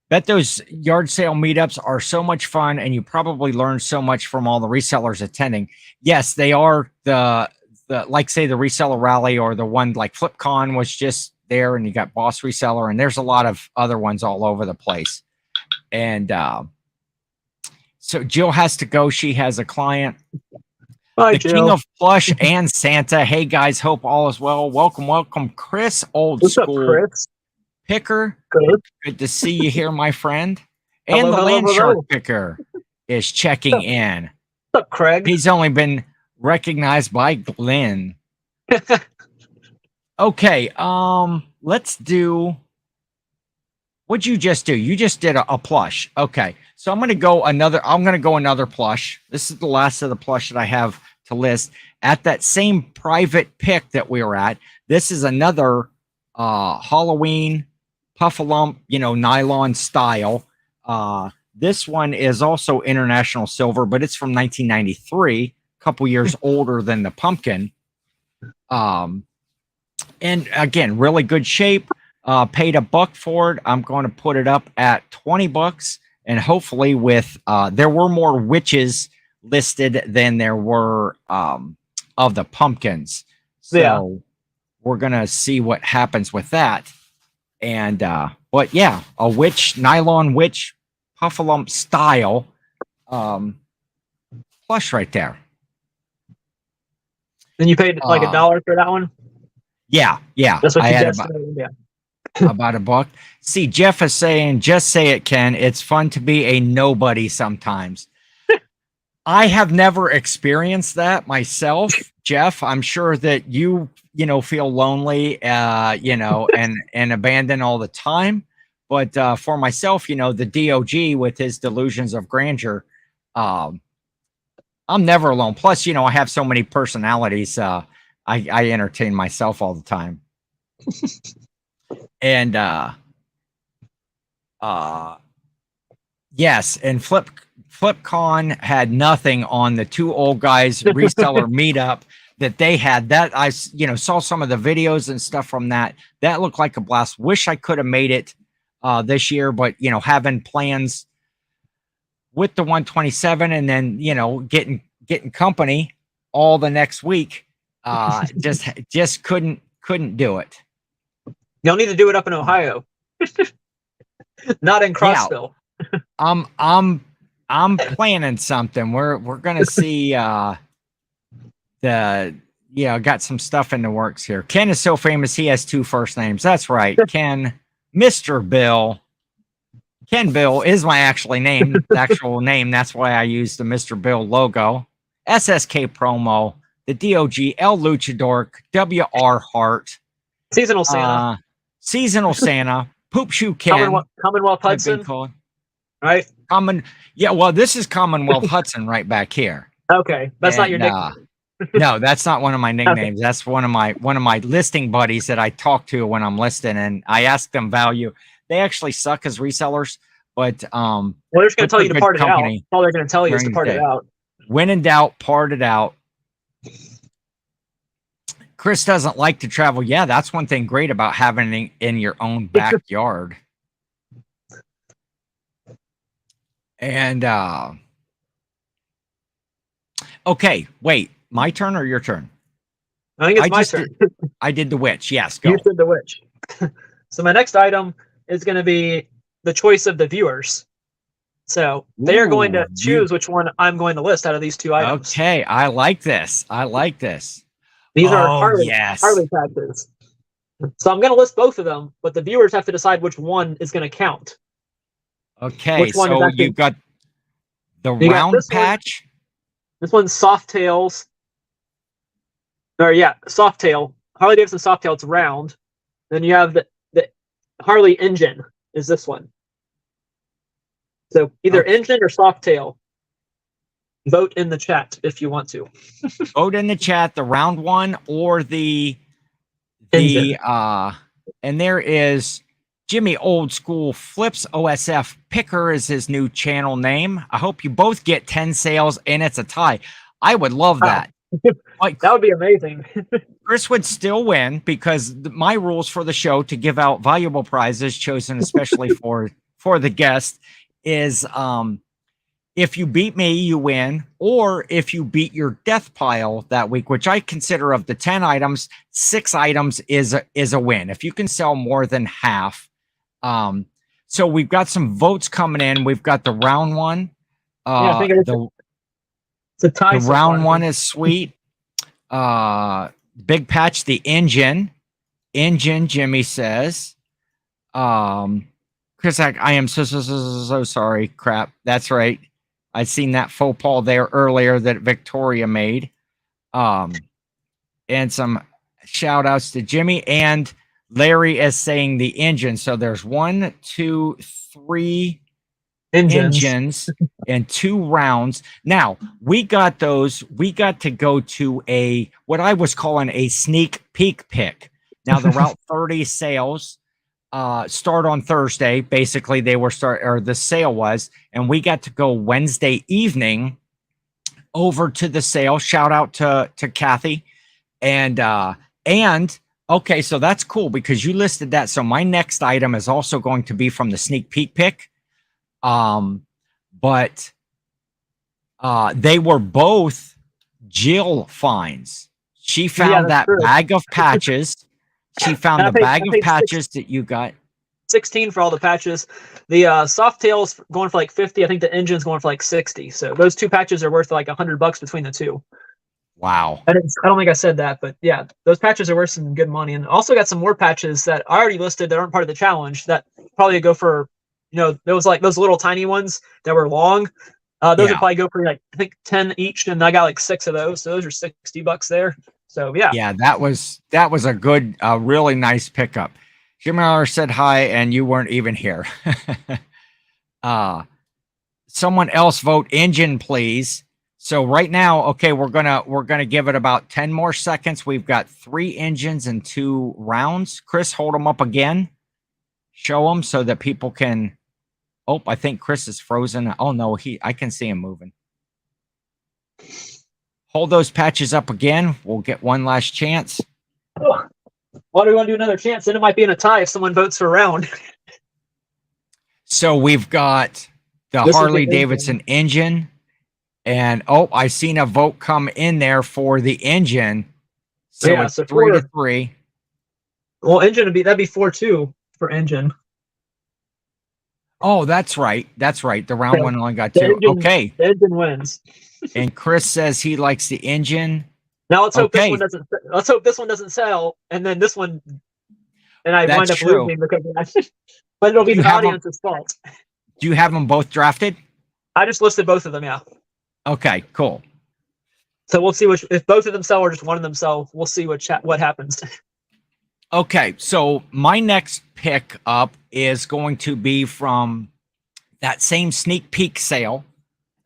Bet those yard sale meetups are so much fun, and you probably learn so much from all the resellers attending. Yes, they are the like say the reseller rally or the one like FlipCon was just there, and you got Boss Reseller, and there's a lot of other ones all over the place. And so Jill has to go. She has a client. Bye, The Jill. King of Plush and Santa. Hey guys, hope all is well. Welcome, welcome, Chris, old What's school up, Chris? picker. Good to see you here, my friend. And Hello, the hello, land hello. shark picker is checking in. What's up, Craig? He's only been recognized by Glenn. Okay, let's do. What'd you just do? You just did a plush. Okay, so I'm gonna go another plush. This is the last of the plush that I have to list at that same private pick that we were at. This is another Halloween puffalump, nylon style. This one is also international silver, but it's from 1993, a couple years older than the pumpkin. And again, really good shape. Paid $1 for it. I'm going to put it up at $20, and hopefully with there were more witches listed than there were of the pumpkins. So we're gonna see what happens with that. And but yeah, a nylon witch puffalump style plush right there. Then you paid like $1 for that one? Yeah. That's what I you had guessed. about $1. See, Jeff is saying, just say it, Ken. It's fun to be a nobody sometimes. I have never experienced that myself, Jeff. I'm sure that you feel lonely, and abandoned all the time. But for myself, the DOG with his delusions of grandeur, I'm never alone. Plus, I have so many personalities. I entertain myself all the time. And yes, and FlipCon had nothing on the two old guys reseller meetup that they had. That I saw some of the videos and stuff from that. That looked like a blast. Wish I could have made it this year, but having plans with the 127 and then getting company all the next week, just couldn't do it. You'll need to do it up in Ohio, not in Crossville. I'm planning something. We're gonna see got some stuff in the works here. Ken is so famous he has 2 first names. That's right. Ken, Mr. Bill. Ken Bill is my actual name. That's why I use the Mr. Bill logo. SSK promo, the DOG, El Luchador, WR Hart. Seasonal Santa. Seasonal Santa. Poop Shoe Ken. Commonwealth Hudson. Right? Well, this is Commonwealth Hudson right back here. Okay. That's not your nickname. No, that's not one of my nicknames. Okay. That's one of my listing buddies that I talk to when I'm listing, and I ask them value. They actually suck as resellers, but well, they're just going to tell you to part it out. All they're going to tell you is to part it out. When in doubt, part it out. Chris doesn't like to travel. Yeah, that's one thing great about having it in your own backyard. And okay, wait, my turn or your turn? I think it's my turn. I did the witch. Yes, go. You did the witch. So my next item is going to be the choice of the viewers. So they are going to choose which one I'm going to list out of these 2 items. Okay, I like this. These are Harley patches. So I'm going to list both of them, but the viewers have to decide which one is going to count. Okay, so you've got the round patch. This one's Softails. Softail. Harley Davidson Softail, it's round. Then you have the Harley Engine is this one. So either Engine or Softail. Vote in the chat if you want to. Vote in the chat, the round one or the Engine. And there is Jimmy Old School Flips OSF Picker is his new channel name. I hope you both get 10 sales and it's a tie. I would love that. Like, that would be amazing. Chris would still win because my rules for the show to give out valuable prizes chosen especially for the guest is if you beat me, you win, or if you beat your death pile that week, which I consider of the 10 items, 6 items is a win. If you can sell more than half. So we've got some votes coming in. We've got the round one. I think it's a tie. The round one is sweet. Big patch, the engine, Jimmy says. Chris, I am so sorry. Crap. That's right. I'd seen that faux pas there earlier that Victoria made. And some shout outs to Jimmy, and Larry is saying the engine. So there's 1, 2, 3 engines and 2 rounds. Now we got those. We got to go to what I was calling a sneak peek pick. Now the Route 30 sales start on Thursday. Basically, the sale was, and we got to go Wednesday evening over to the sale. Shout out to Kathy, and okay, so that's cool because you listed that. So my next item is also going to be from the sneak peek pick. But they were both Jill finds. She found that bag of patches. She found the bag of patches that you got. 16 for all the patches. The Softail's going for like 50. I think the engine's going for like 60. So those 2 patches are worth like $100 between the 2. Wow. I don't think I said that, but yeah, those patches are worth some good money. And also got some more patches that I already listed that aren't part of the challenge that probably go for, there was like those little tiny ones that were long. Those would probably go for like, I think 10 each. And I got like 6 of those. So those are $60 there. So yeah. Yeah, that was a good, really nice pickup. Jim Miller said hi, and you weren't even here. Someone else vote engine, please. So right now, okay, we're gonna give it about 10 more seconds. We've got 3 engines and 2 rounds. Chris, hold them up again. Show them so that people can. Oh, I think Chris is frozen. Oh no, I can see him moving. Hold those patches up again. We'll get one last chance. Oh, why do we want to do another chance? Then it might be in a tie if someone votes for a round. So we've got the Harley Davidson engine. And I seen a vote come in there for the engine. So it's 3-3. Well, engine that'd be 4-2 for engine. Oh, that's right. That's right. The round So one only got two. Okay. the engine wins. And Chris says he likes the engine. Now let's hope this Okay. one doesn't. Let's hope this one doesn't sell, and then this one, and I That's wind up true. losing because but it'll be the audience's fault. Do you have them both drafted? I just listed both of them. Yeah. Okay, cool. So we'll see if both of them sell or just one of them sell. We'll see what happens. Okay, so my next pick up is going to be from that same sneak peek sale.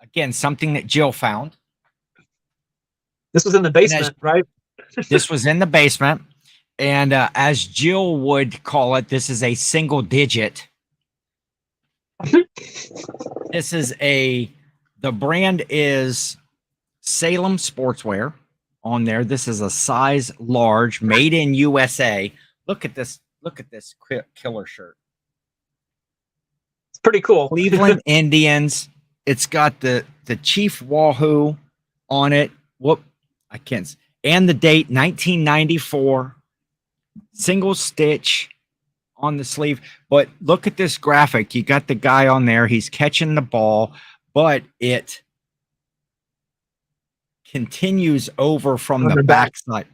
Again, something that Jill found. This was in the basement, right? This was in the basement. And as Jill would call it, this is a single digit. This is the brand is Salem Sportswear on there. This is a size large, made in USA. Look at this. Look at this killer shirt. It's pretty cool. Cleveland Indians. It's got the Chief Wahoo on it. Whoop, I can't. And the date 1994. Single stitch on the sleeve. But look at this graphic. You got the guy on there. He's catching the ball, but it continues over from the backside.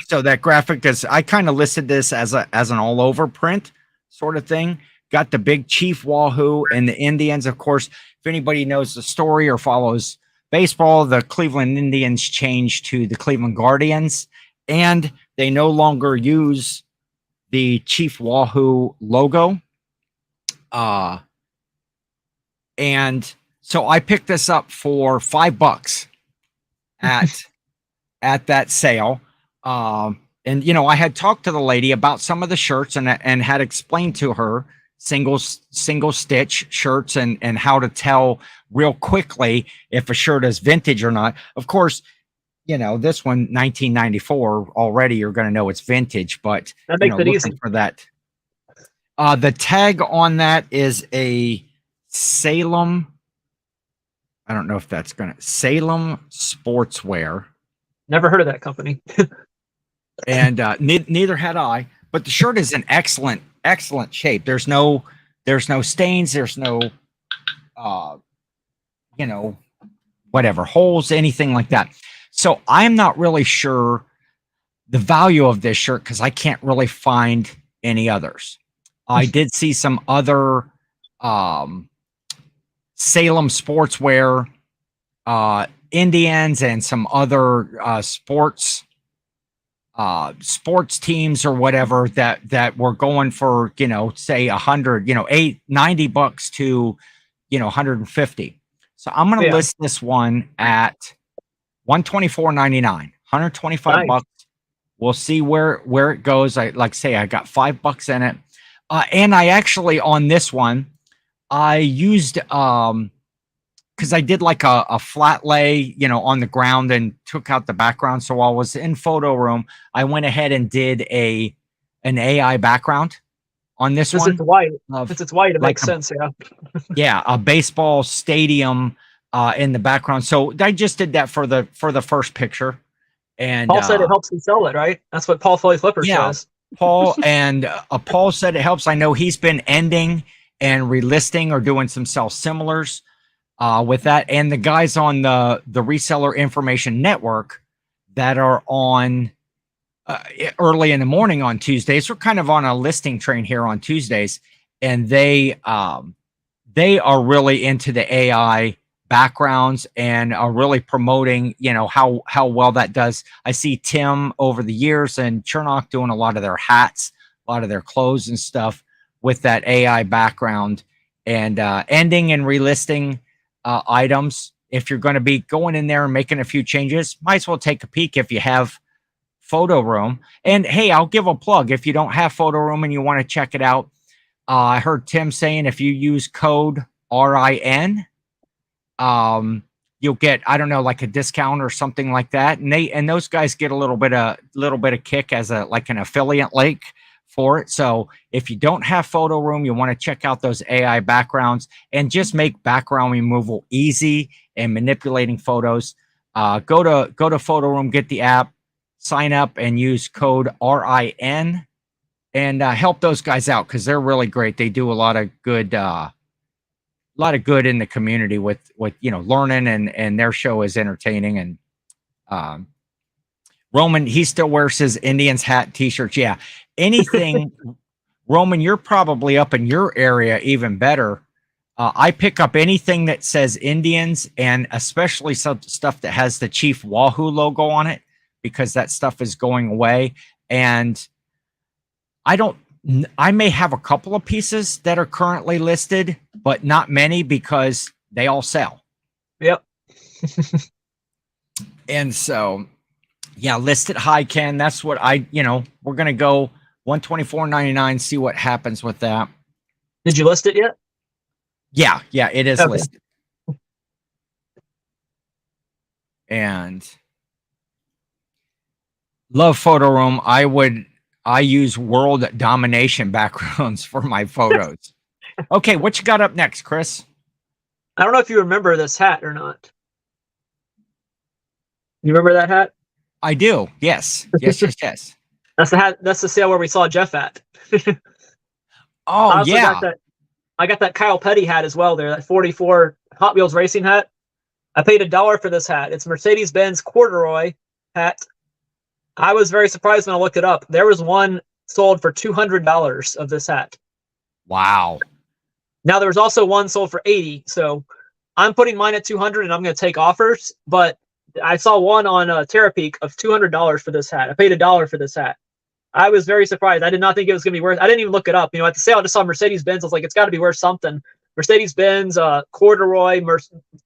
So that graphic is, I kind of listed this as an all over print sort of thing. Got the big Chief Wahoo and the Indians. Of course, if anybody knows the story or follows baseball, the Cleveland Indians changed to the Cleveland Guardians, and they no longer use the Chief Wahoo logo. And so I picked this up for $5 at that sale. And you know, I had talked to the lady about some of the shirts and had explained to her single stitch shirts and how to tell real quickly if a shirt is vintage or not. Of course, you know, this one 1994 already you're going to know it's vintage, but that makes it easy for that. The tag on that is a Salem. I don't know if that's Salem Sportswear. Never heard of that company. And neither had I, but the shirt is in excellent shape. There's no stains, there's no you know, whatever holes, anything like that. So I'm not really sure the value of this shirt because I can't really find any others. I did see some other Salem Sportswear Indians and some other sports teams or whatever that were going for, you know, say 100, you know, $90 to, you know, 150. So I'm going to list this one at $124.99, $125. Nice. We'll see where it goes. I got $5 in it. And I actually, on this one, I used, because I did like a flat lay, you know, on the ground and took out the background. So while I was in photo room, I went ahead and did an AI background on this one. Since it's white, it makes sense. Yeah. Yeah, a baseball stadium in the background. So I just did that for the first picture. And Paul said it helps him sell it, right? That's what Paul Foley Flipper says. Paul Paul said it helps. I know he's been ending and relisting or doing some sell similars with that. And the guys on the Reseller Information Network that are on early in the morning on Tuesdays. We're kind of on a listing train here on Tuesdays, and they are really into the AI backgrounds and are really promoting, you know, how well that does. I see Tim over the years and Chernock doing a lot of their hats, a lot of their clothes and stuff with that AI background, and ending and relisting items. If you're going to be going in there and making a few changes, might as well take a peek if you have photo room. And hey, I'll give a plug. If you don't have photo room and you want to check it out, I heard Tim saying if you use code RIN, you'll get, I don't know, like a discount or something like that. And those guys get a little bit of kick as like an affiliate link for it. So if you don't have photo room, you want to check out those AI backgrounds and just make background removal easy and manipulating photos. Go to photo room, get the app, sign up and use code RIN and help those guys out because they're really great. They do a lot of good in the community with learning, and their show is entertaining. And Roman, he still wears his Indians hat, t-shirts. Yeah, anything. Roman, you're probably up in your area even better. I pick up anything that says Indians, and especially some stuff that has the Chief Wahoo logo on it, because that stuff is going away. And I may have a couple of pieces that are currently listed, but not many because they all sell. Yep. And so, yeah, list it high, Ken. That's what we're going to go $124.99, see what happens with that. Did you list it yet? Yeah, it is listed. And love photo room. I use world domination backgrounds for my photos. Okay, what you got up next, Chris? I don't know if you remember this hat or not. You remember that hat? I do. Yes. Yes. That's the hat. That's the sale where we saw Jeff at. Oh, yeah. I got that Kyle Petty hat as well there, that 44 Hot Wheels racing hat. I paid $1 for this hat. It's Mercedes-Benz corduroy hat. I was very surprised when I looked it up. There was one sold for $200 of this hat. Wow. Now there was also one sold for $80. So I'm putting mine at $200 and I'm going to take offers. But I saw one on Terapeak of $200 for this hat. I paid $1 for this hat. I was very surprised. I did not think it was going to be worth. I didn't even look it up. At the sale, I just saw Mercedes-Benz. I was like, it's got to be worth something. Mercedes-Benz corduroy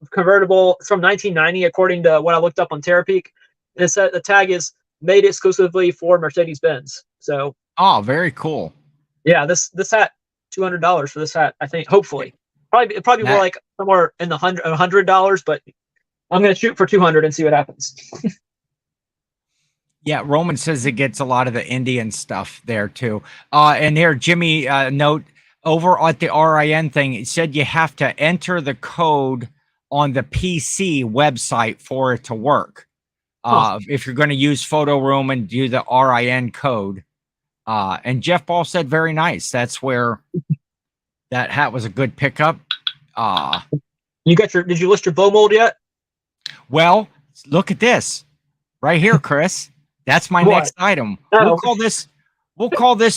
convertible. It's from 1990, according to what I looked up on Terapeak. And it said the tag is made exclusively for Mercedes-Benz. So, oh, very cool. Yeah, this hat, $200 for this hat. I think, hopefully, probably more like somewhere in the $100, but I'm going to shoot for 200 and see what happens. Yeah, Roman says it gets a lot of the Indian stuff there too. And here, Jimmy, note over at the RIN thing, it said you have to enter the code on the PC website for it to work. If you're going to use Photo Room and do the RIN code. And Jeff Ball said, very nice. That's where that hat was a good pickup. Did you list your bow mold yet? Well, look at this right here, Chris. That's my next item. We'll call this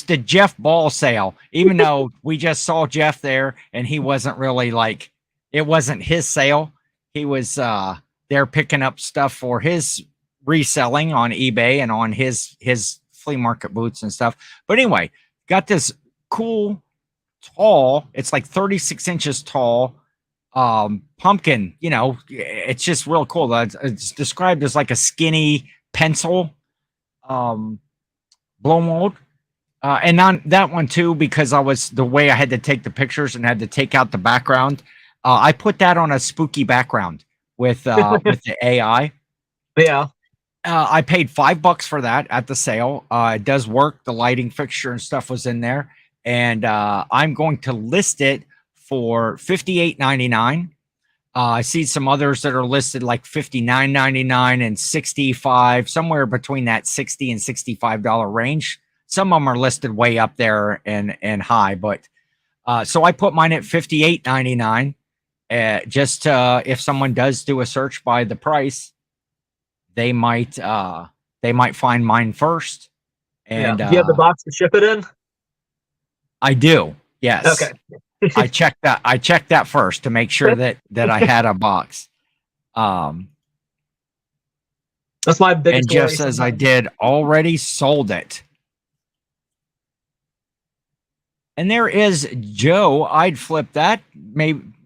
the Jeff Ball sale, even though we just saw Jeff there and he wasn't really it wasn't his sale. He was there picking up stuff for his reselling on eBay and on his flea market booths and stuff. But anyway, got this cool, tall, it's like 36 inches tall, pumpkin. It's just real cool. It's described as like a skinny pencil blow mold. And on that one too, because the way I had to take the pictures and had to take out the background, I put that on a spooky background with the AI. Yeah. I paid $5 for that at the sale. It does work. The lighting fixture and stuff was in there, and I'm going to list it for $58.99. I see some others that are listed like $59.99 and $65, somewhere between that $60 and $65 range. Some of them are listed way up there and high, but so I put mine at $58.99. Just if someone does do a search by the price, they might find mine first. And do you have the box to ship it in? I do. Yes. Okay. I checked that first to make sure that I had a box. That's my biggest. And Jeff says I did already sold it. And there is Joe. I'd flip that.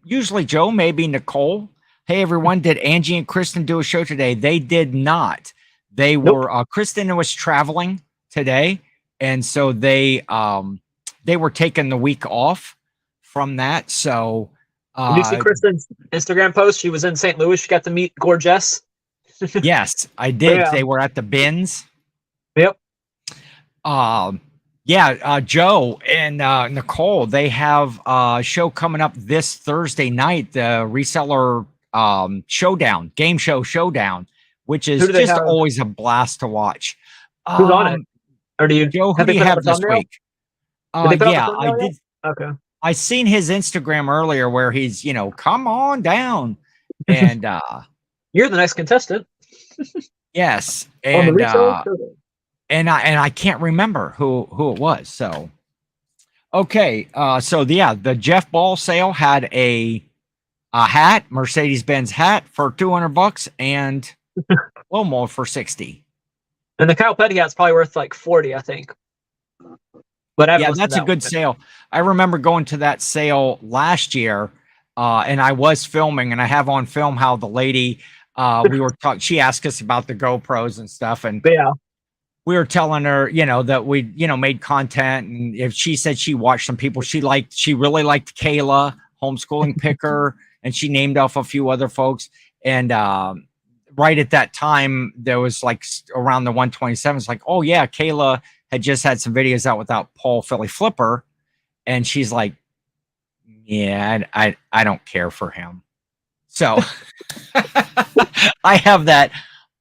Usually Joe, maybe Nicole. Hey everyone, did Angie and Kristen do a show today? They did not. They were Kristen was traveling today, and so they were taking the week off from that. So did you see Kristen's Instagram post? She was in St. Louis. She got to meet Gorgeous. Yes, I did. Yeah. They were at the bins. Yep. Joe and Nicole, they have a show coming up this Thursday night, the reseller game show showdown, which is just always a blast to watch. Who's on it? Or do you Joe, who do you have this week? Did they put out the Yeah, I thumbnail yet? did. Okay. I seen his Instagram earlier where he's, come on down. And You're the next contestant yes, on the and reseller survey. I can't remember who it was. So okay, so yeah, the Jeff Ball sale had a hat, Mercedes-Benz hat for $200 and Lomo for 60. And the Kyle Petty hat's probably worth like 40, I think. But I haven't Yeah, listened to that's a that good one. sale. I remember going to that sale last year, and I was filming, and I have on film how the lady we were talking. She asked us about the GoPros and stuff, and But yeah, we were telling her, that we, made content, and if she said she watched some people she really liked Kayla, homeschooling picker, and she named off a few other folks, and right at that time there was like around the 127. It's like, oh yeah, Kayla had just had some videos out without Paul Philly Flipper, and she's like, yeah, I don't care for him. So I have that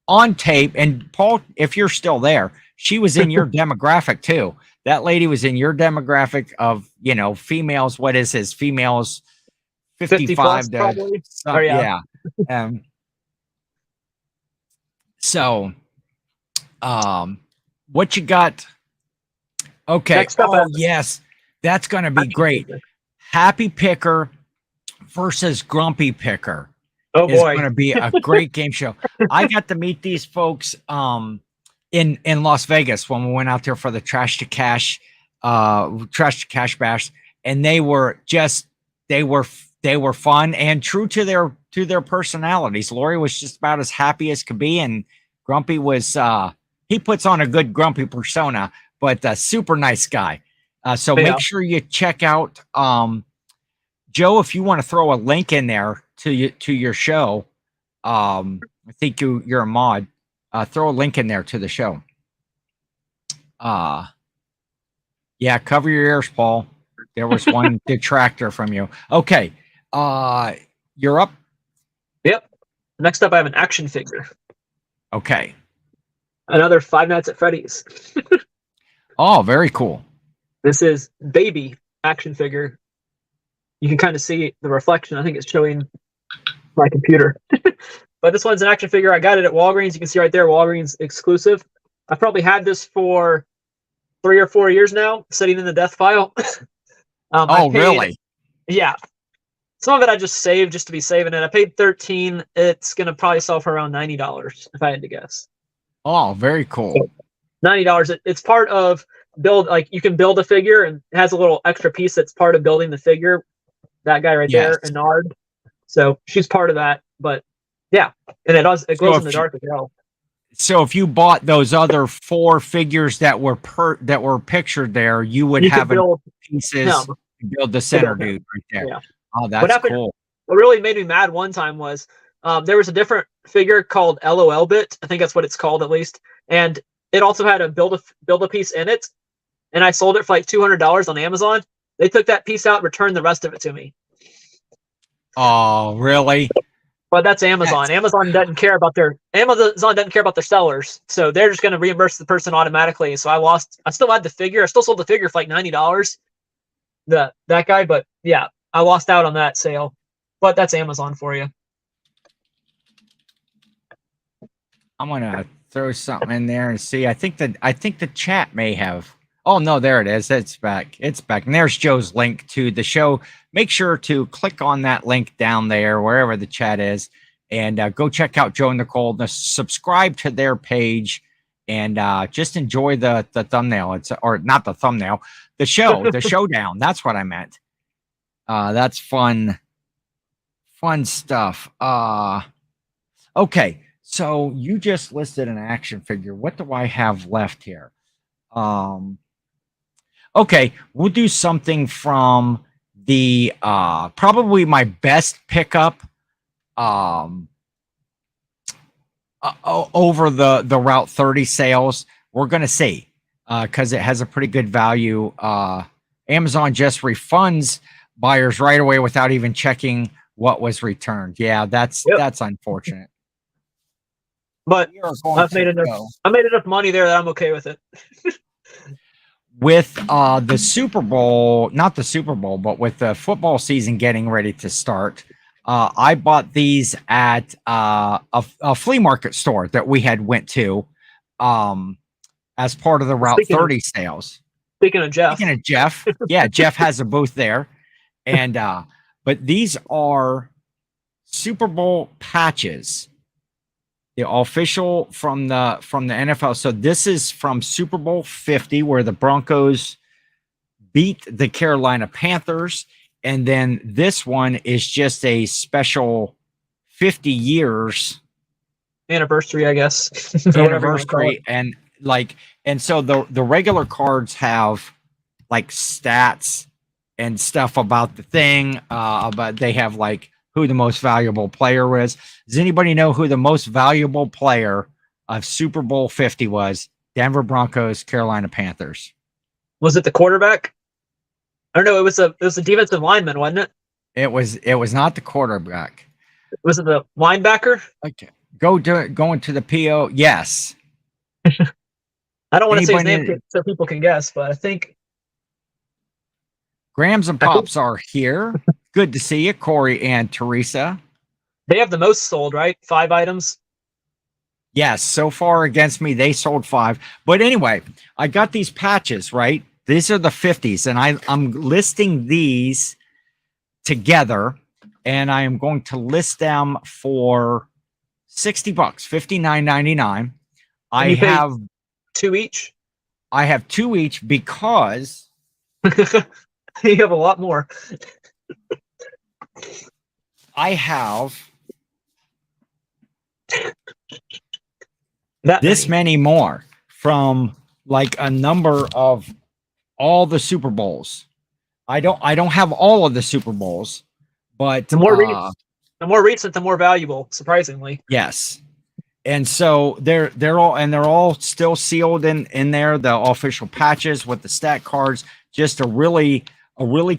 on tape. And Paul, if you're still there, she was in your demographic too. That lady was in your demographic of, females. What is his females? 50 plus 55 to probably. Or yeah. So what you got? Okay. Next up, Oh yes, that's gonna be great. Happy Picker versus Grumpy Picker. Oh Is boy. going to be a great game show. I got to meet these folks in Las Vegas when we went out there for the Trash to Cash bash, and they were fun and true to their personalities. Lori was just about as happy as could be, and Grumpy was he puts on a good Grumpy persona, but a super nice guy. So make sure you check out Joe, if you want to throw a link in there to your show. I think you're a mod. Throw a link in there to the show. Yeah, cover your ears, Paul. There was one detractor from you. Okay. You're up. Yep. Next up, I have an action figure. Okay. Another Five Nights at Freddy's. Oh, very cool. This is baby action figure. You can kind of see the reflection. I think it's showing my computer. But this one's an action figure. I got it at Walgreens. You can see right there, Walgreens exclusive. I've probably had this for 3 or 4 years now, sitting in the death file. Really? Yeah. Some of it I just saved just to be saving it. I paid $13. It's going to probably sell for around $90 if I had to guess. Oh, very cool. So, $90. It's part of you can build a figure, and it has a little extra piece that's part of building the figure. That guy right there, Enard. So she's part of that. But yeah, and it glows in the dark as well. So if you bought those other 4 figures that were pictured there, you would have pieces to build the center dude right there. Yeah. Oh, that's cool. What really made me mad one time was there was a different figure called LOL Bit. I think that's what it's called at least. And it also had a build a piece in it. And I sold it for like $200 on Amazon. They took that piece out and returned the rest of it to me. Oh, really? But that's Amazon. Amazon doesn't care about their sellers. So they're just going to reimburse the person automatically. So I still had the figure. I still sold the figure for like $90. That guy, but yeah, I lost out on that sale. But that's Amazon for you. I'm gonna throw something in there and see. I think the chat may have. Oh no, there it is. It's back. It's back. And there's Joe's link to the show. Make sure to click on that link down there, wherever the chat is, and go check out Joe and Nicole. Subscribe to their page, and just enjoy the thumbnail. Or not the thumbnail, the show, the showdown. That's what I meant. That's fun stuff. Okay, so you just listed an action figure. What do I have left here? Okay, we'll do something from the probably my best pickup over the Route 30 sales. We're gonna see because it has a pretty good value. Amazon just refunds buyers right away without even checking what was returned. Yeah, that's unfortunate. But I made enough money there that I'm okay with it. with the Super Bowl, not the Super Bowl, but with the football season getting ready to start, I bought these at a flea market store that we had went to as part of the Route 30 sales. Speaking of Jeff. Speaking of Jeff, yeah, Jeff has a booth there. And but these are Super Bowl patches. The official from the NFL. So this is from Super Bowl 50, where the Broncos beat the Carolina Panthers. And then this one is just a special 50 years anniversary, I guess. anniversary. And so the regular cards have like stats and stuff about the thing. But they have like who the most valuable player is. Does anybody know who the most valuable player of Super Bowl 50 was? Denver Broncos, Carolina Panthers. Was it the quarterback? Or no, it was a defensive lineman, wasn't it? It was not the quarterback. Was it the linebacker? Okay. Going to the PO. Yes. I don't want to say his name so people can guess, but I think Grams and Pops are here. Good to see you, Corey and Teresa. They have the most sold, right? 5 items. Yes, so far against me, they sold 5. But anyway, I got these patches, right? These are the 50s, and I'm listing these together, and I am going to list them for $60, $59.99. I have 2 each. I have 2 each because you have a lot more. I have this many more from like a number of all the Super Bowls. I don't have all of the Super Bowls, but the more recent, the more valuable, surprisingly. Yes. And so they're all still sealed in there, the official patches with the stat cards. Just a really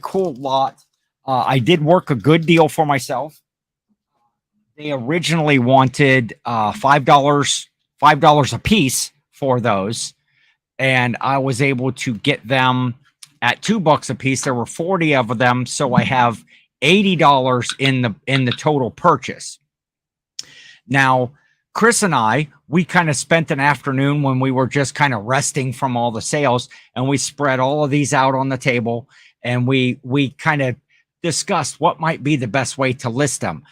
cool lot. I did work a good deal for myself. They originally wanted $5 a piece for those, and I was able to get them at $2 a piece. There were 40 of them, so I have $80 in the total purchase. Now, Chris and we kind of spent an afternoon when we were just kind of resting from all the sales, and we spread all of these out on the table, and we kind of discussed what might be the best way to list them.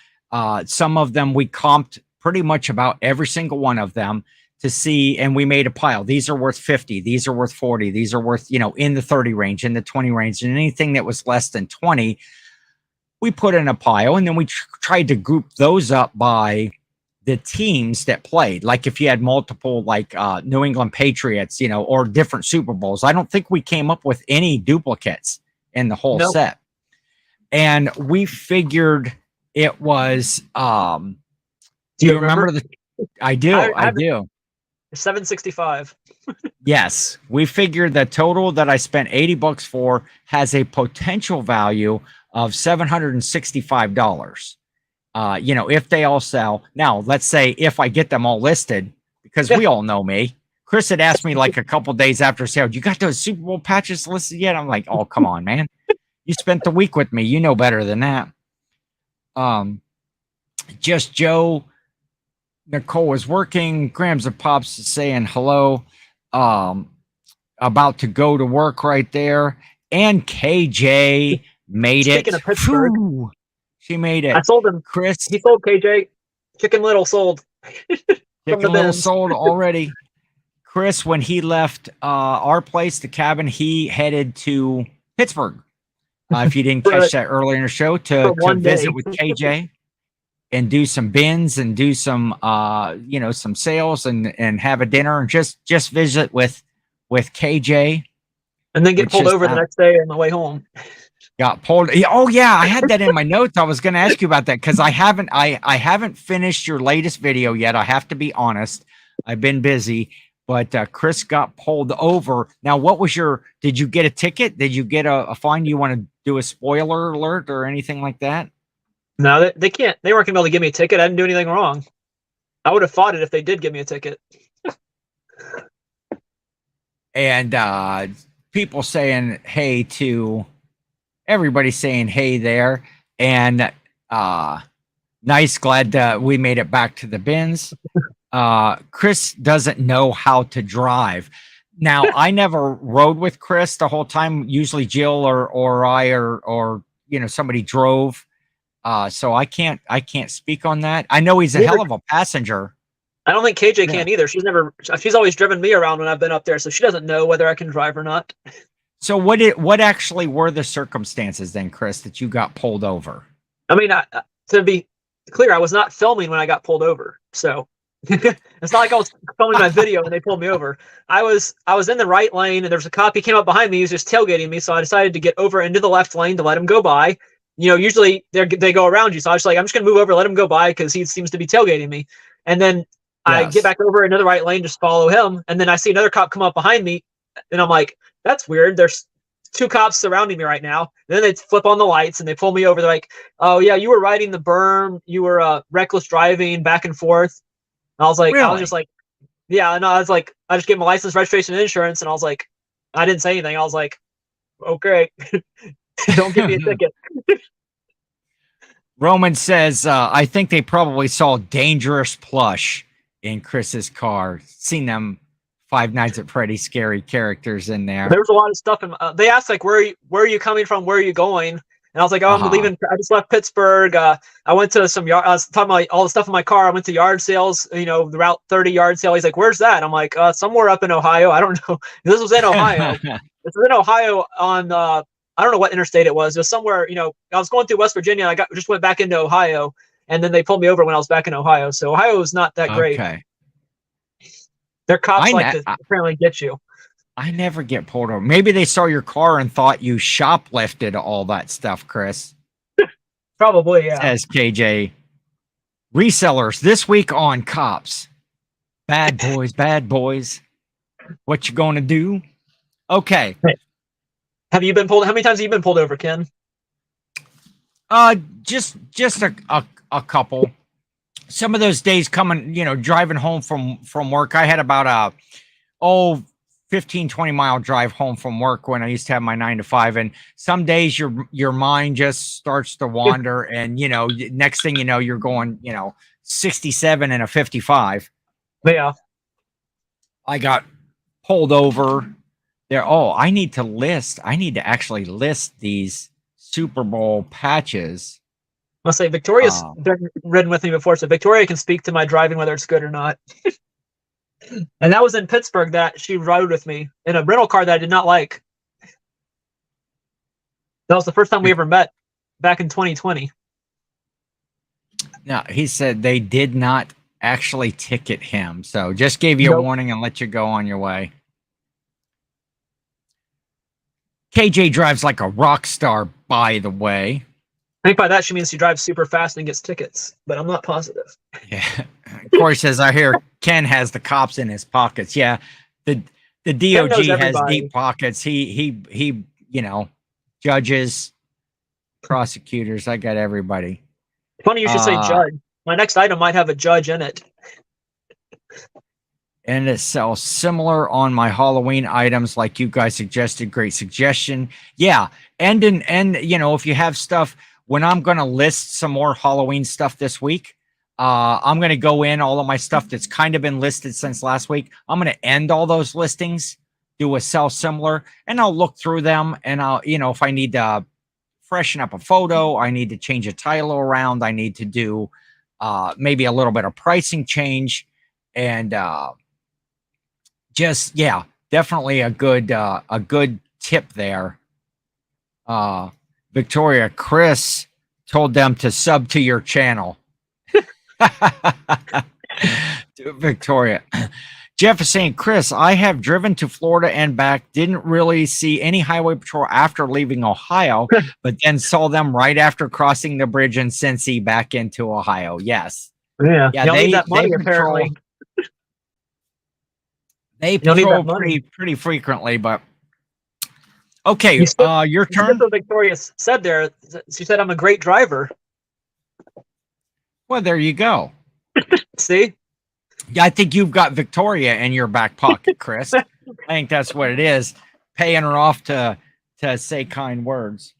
Some of them we comped pretty much about every single one of them to see, and we made a pile. These are worth 50. These are worth 40. These are worth, in the 30 range, in the 20 range, and anything that was less than 20, we put in a pile, and then we tried to group those up by the teams that played. Like if you had multiple, like New England Patriots, or different Super Bowls. I don't think we came up with any duplicates in the whole set. And we figured it was, do you remember I do. 765. Yes. We figured the total that I spent $80 for has a potential value of $765. If they all sell. Now, let's say if I get them all listed, because we all know me. Chris had asked me like a couple days after sale, you got those Super Bowl patches listed yet? I'm like, oh, come on, man. You spent the week with me. You know better than that. Just Joe, Nicole is working. Grams and Pops is saying hello. About to go to work right there. And KJ made it. Speaking of Pittsburgh. She made it. I sold him. Chris. He sold KJ. Chicken Little sold. Chicken Little sold already. Chris, when he left our place, the cabin, he headed to Pittsburgh. If you didn't catch that earlier in the show, to visit with KJ and do some bins and do some some sales and have a dinner and just visit with KJ. And then get pulled over the next day on the way home. Got pulled. Oh yeah, I had that in my notes. I was going to ask you about that because I haven't finished your latest video yet. I have to be honest. I've been busy, but Chris got pulled over. Now, did you get a ticket? Did you get a fine? You want to do a spoiler alert or anything like that? No, they can't. They weren't going to be able to give me a ticket. I didn't do anything wrong. I would have fought it if they did give me a ticket. And people saying hey to everybody saying hey there. And nice, glad we made it back to the bins. Chris doesn't know how to drive. Now, I never rode with Chris the whole time. Usually Jill or I or somebody drove. So I can't speak on that. I know he's a hell of a passenger. I don't think KJ can either. She's always driven me around when I've been up there, so she doesn't know whether I can drive or not. So what actually were the circumstances then, Chris, that you got pulled over? I mean, to be clear, I was not filming when I got pulled over, so it's not like I was filming my video and they pulled me over. I was in the right lane, and there's a cop. He came up behind me. He was just tailgating me, so I decided to get over into the left lane to let him go by. Usually they go around you, so I was like, I'm just gonna move over, let him go by because he seems to be tailgating me. And then I get back over into the right lane, just follow him, and then I see another cop come up behind me, and I'm like, that's weird. There's two cops surrounding me right now. And then they flip on the lights and they pull me over. They're like, oh yeah, you were riding the berm, you were reckless driving back and forth. And I was like, really? I was just like, yeah, no, I was like, I just gave my license, registration, and insurance, and I was like, I didn't say anything. I was like, okay, don't give me a ticket. Roman says, I think they probably saw Dangerous Plush in Chris's car. Seen them Five Nights at Freddy's scary characters in there. There was a lot of stuff. They asked like, where are you coming from? Where are you going? And I was like, oh, I'm leaving. I just left Pittsburgh. I went to some yard. I was talking about all the stuff in my car. I went to yard sales, the Route 30 yard sale. He's like, where's that? I'm like, somewhere up in Ohio. I don't know. This was in Ohio. This was in Ohio on, I don't know what interstate it was. It was somewhere, I was going through West Virginia. And I just went back into Ohio, and then they pulled me over when I was back in Ohio. So Ohio is not that great. Okay. Their cops like to apparently get you. I never get pulled over. Maybe they saw your car and thought you shoplifted all that stuff, Chris. Probably, yeah. Says KJ. Resellers this week on Cops. Bad boys. What you gonna do? Okay. Have you been pulled? How many times have you been pulled over, Ken? Just a couple. Some of those days coming, driving home from work, I had about 15, 20 mile drive home from work when I used to have my 9 to 5. And some days your mind just starts to wander, and, next thing you know, you're going, 67 and a 55. Yeah. I got pulled over there. Oh, I need to actually list these Super Bowl patches. I'll say Victoria's ridden with me before, so Victoria can speak to my driving, whether it's good or not. And that was in Pittsburgh that she rode with me in a rental car that I did not like. That was the first time we ever met back in 2020. No, he said they did not actually ticket him. So just gave you a warning and let you go on your way. KJ drives like a rock star, by the way. I think by that she means she drives super fast and gets tickets, but I'm not positive. Yeah. Corey says, I hear Ken has the cops in his pockets. Yeah. The DOG has deep pockets. He judges, prosecutors. I got everybody. Funny you should say judge. My next item might have a judge in it. And it sells similar on my Halloween items like you guys suggested. Great suggestion. Yeah. And if you have stuff, when I'm going to list some more Halloween stuff this week, I'm going to go in all of my stuff that's kind of been listed since last week. I'm going to end all those listings, do a sell similar, and I'll look through them. And I'll, if I need to freshen up a photo, I need to change a title around, I need to do maybe a little bit of pricing change, and definitely a good tip there. Victoria, Chris told them to sub to your channel. Victoria. Jeff is saying, Chris, I have driven to Florida and back, didn't really see any highway patrol after leaving Ohio, but then saw them right after crossing the bridge in Cincy back into Ohio. Yes. Yeah. They need that money, apparently. They patrol pretty frequently, but okay, your turn. What Victoria said there. She said I'm a great driver. Well, there you go. See? Yeah, I think you've got Victoria in your back pocket, Chris. I think that's what it is. paying her off to say kind words.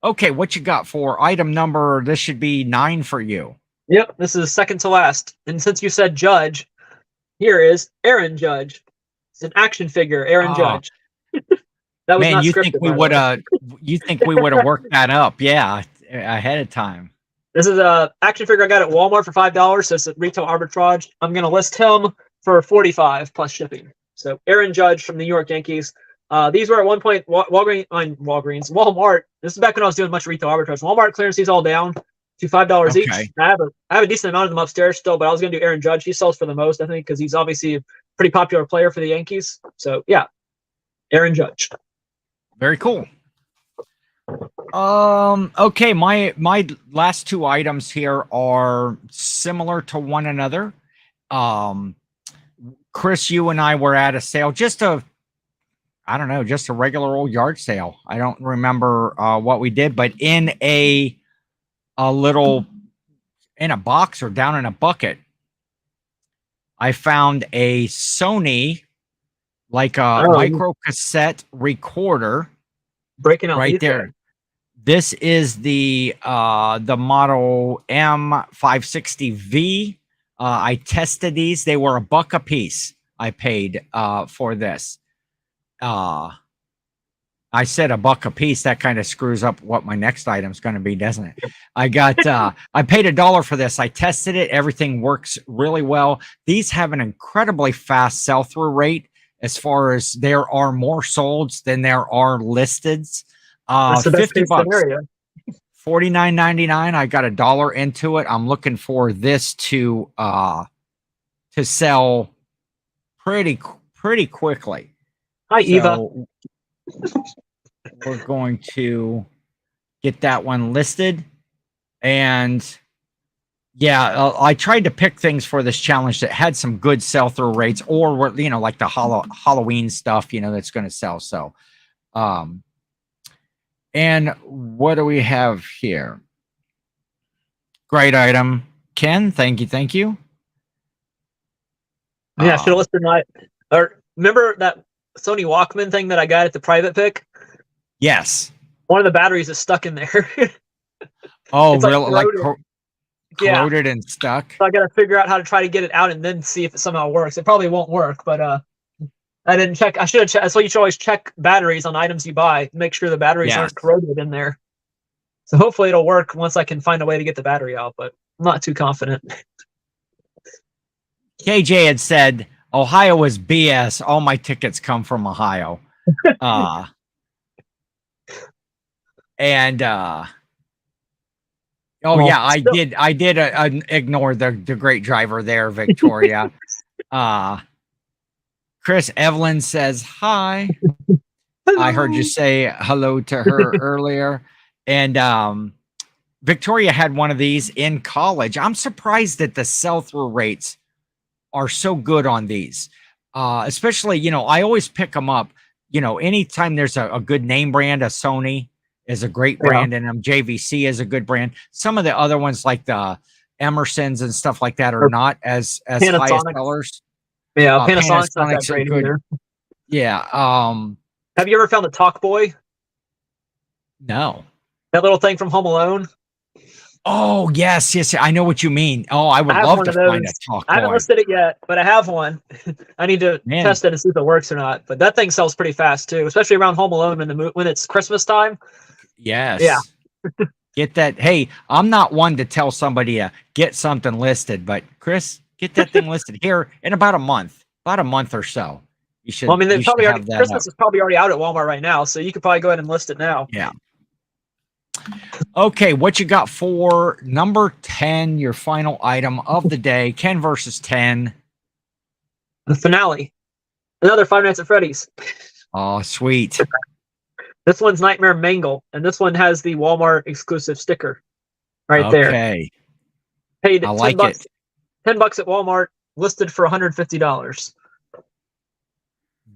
Okay, what you got for item number? This should be 9 for you. Yep, this is second to last. And since you said Judge, here is Aaron Judge. It's an action figure, Aaron Judge. That was Man, not you scripted, think we by the would way. have? You think we would have worked that up? Yeah, ahead of time. This is a action figure I got at Walmart for $5, so it's a retail arbitrage. I'm gonna list him for $45 plus shipping. So Aaron Judge from the New York Yankees. These were at one point Walmart. This is back when I was doing much retail arbitrage. Walmart clearance these all down to $5 each. Okay. I have a decent amount of them upstairs still, but I was gonna do Aaron Judge. He sells for the most, I think, because he's obviously a pretty popular player for the Yankees. So yeah, Aaron Judge. Very cool. Okay, my last 2 items here are similar to one another. Chris, you and I were at a sale, just a regular old yard sale. I don't remember what we did, but in a box or down in a bucket, I found a Sony, like a micro cassette recorder. Breaking out right there. This is the model M560V. I tested these. They were $1 a piece. I paid for this. I said $1 a piece. That kind of screws up what my next item is going to be, doesn't it? I got I paid $1 for this. I tested it. Everything works really well. These have an incredibly fast sell-through rate, as far as there are more solds than there are listeds. That's the best case $50, scenario. $49.99. I got $1 into it. I'm looking for this to sell pretty quickly. Hi, Eva. We're going to get that one listed. And yeah, I tried to pick things for this challenge that had some good sell-through rates, or like the Halloween stuff, that's going to sell. So, and what do we have here? Great item, Ken. Thank you. Yeah, I should have listed remember that Sony Walkman thing that I got at the private pick? Yes. One of the batteries is stuck in there. Oh, It's really? Like Yeah. corroded and stuck? So I got to figure out how to try to get it out and then see if it somehow works. It probably won't work, but I didn't check. I should have checked. That's why you should always check batteries on items you buy. Make sure the batteries aren't corroded in there. So hopefully it'll work once I can find a way to get the battery out, but I'm not too confident. KJ had said Ohio is BS. All my tickets come from Ohio. I did ignore the great driver there, Victoria. Chris Evelyn says hi. I heard you say hello to her earlier. And Victoria had one of these in college. I'm surprised that the sell-through rates are so good on these. Especially, I always pick them up. Anytime there's a good name brand, a Sony is a great brand, and JVC is a good brand. Some of the other ones, like the Emersons and stuff like that, are not as high as sellers. Yeah, Panasonic's not that great either. Yeah. Have you ever found a Talk Boy? No. That little thing from Home Alone? Oh, yes. I know what you mean. Oh, I would love to find a Talk Boy. I haven't listed it yet, but I have one. I need to test it and see if it works or not. But that thing sells pretty fast too, especially around Home Alone when it's Christmas time. Yes. Yeah. Get that. Hey, I'm not one to tell somebody to get something listed, but Chris, get that thing listed here in about a month or so. You should. Well, I mean, Christmas is probably already out at Walmart right now, so you could probably go ahead and list it now. Yeah. Okay, what you got for number 10, your final item of the day, Ken versus 10. The finale. Another Five Nights at Freddy's. Oh, sweet. This one's Nightmare Mangle, and this one has the Walmart exclusive sticker right there. Okay. Paid I like $10, it. $10 at Walmart, listed for $150.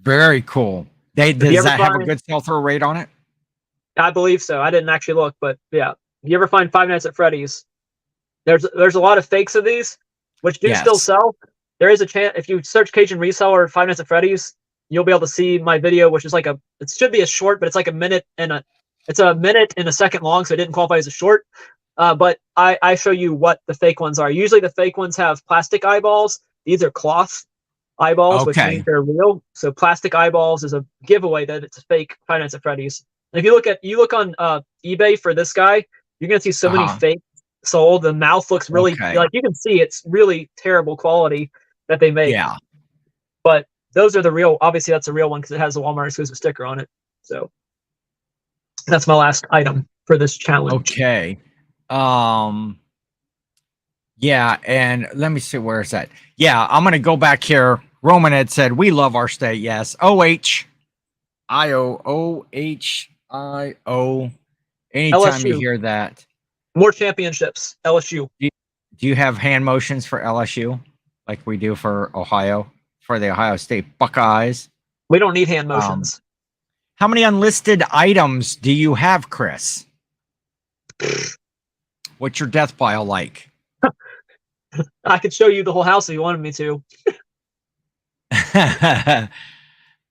Very cool. Does that have a good sell-through rate on it? I believe so. I didn't actually look, but yeah. If you ever find Five Nights at Freddy's, there's a lot of fakes of these, which do still sell. There is a chance if you search Cajun Reseller Five Nights at Freddy's, you'll be able to see my video, which is like it should be a short, but it's like it's a minute and a second long, so it didn't qualify as a short. But I show you what the fake ones are. Usually the fake ones have plastic eyeballs. These are cloth eyeballs, which means they're real. So plastic eyeballs is a giveaway that it's a fake Five Nights at Freddy's. And if you look on eBay for this guy, you're gonna see so many fake sold. The mouth looks really like you can see it's really terrible quality that they make. Yeah. But those are the real. Obviously, that's a real one because it has the Walmart exclusive sticker on it. So that's my last item for this challenge. Okay. Yeah, and let me see, where is that? Yeah, I'm gonna go back here. Roman had said we love our state. Yes. OHIO. Anytime LSU. you hear that. More championships. LSU. Do you have hand motions for LSU like we do for Ohio, for the Ohio State Buckeyes? We don't need hand motions. How many unlisted items do you have, Chris? What's your death pile like? I could show you the whole house if you wanted me to.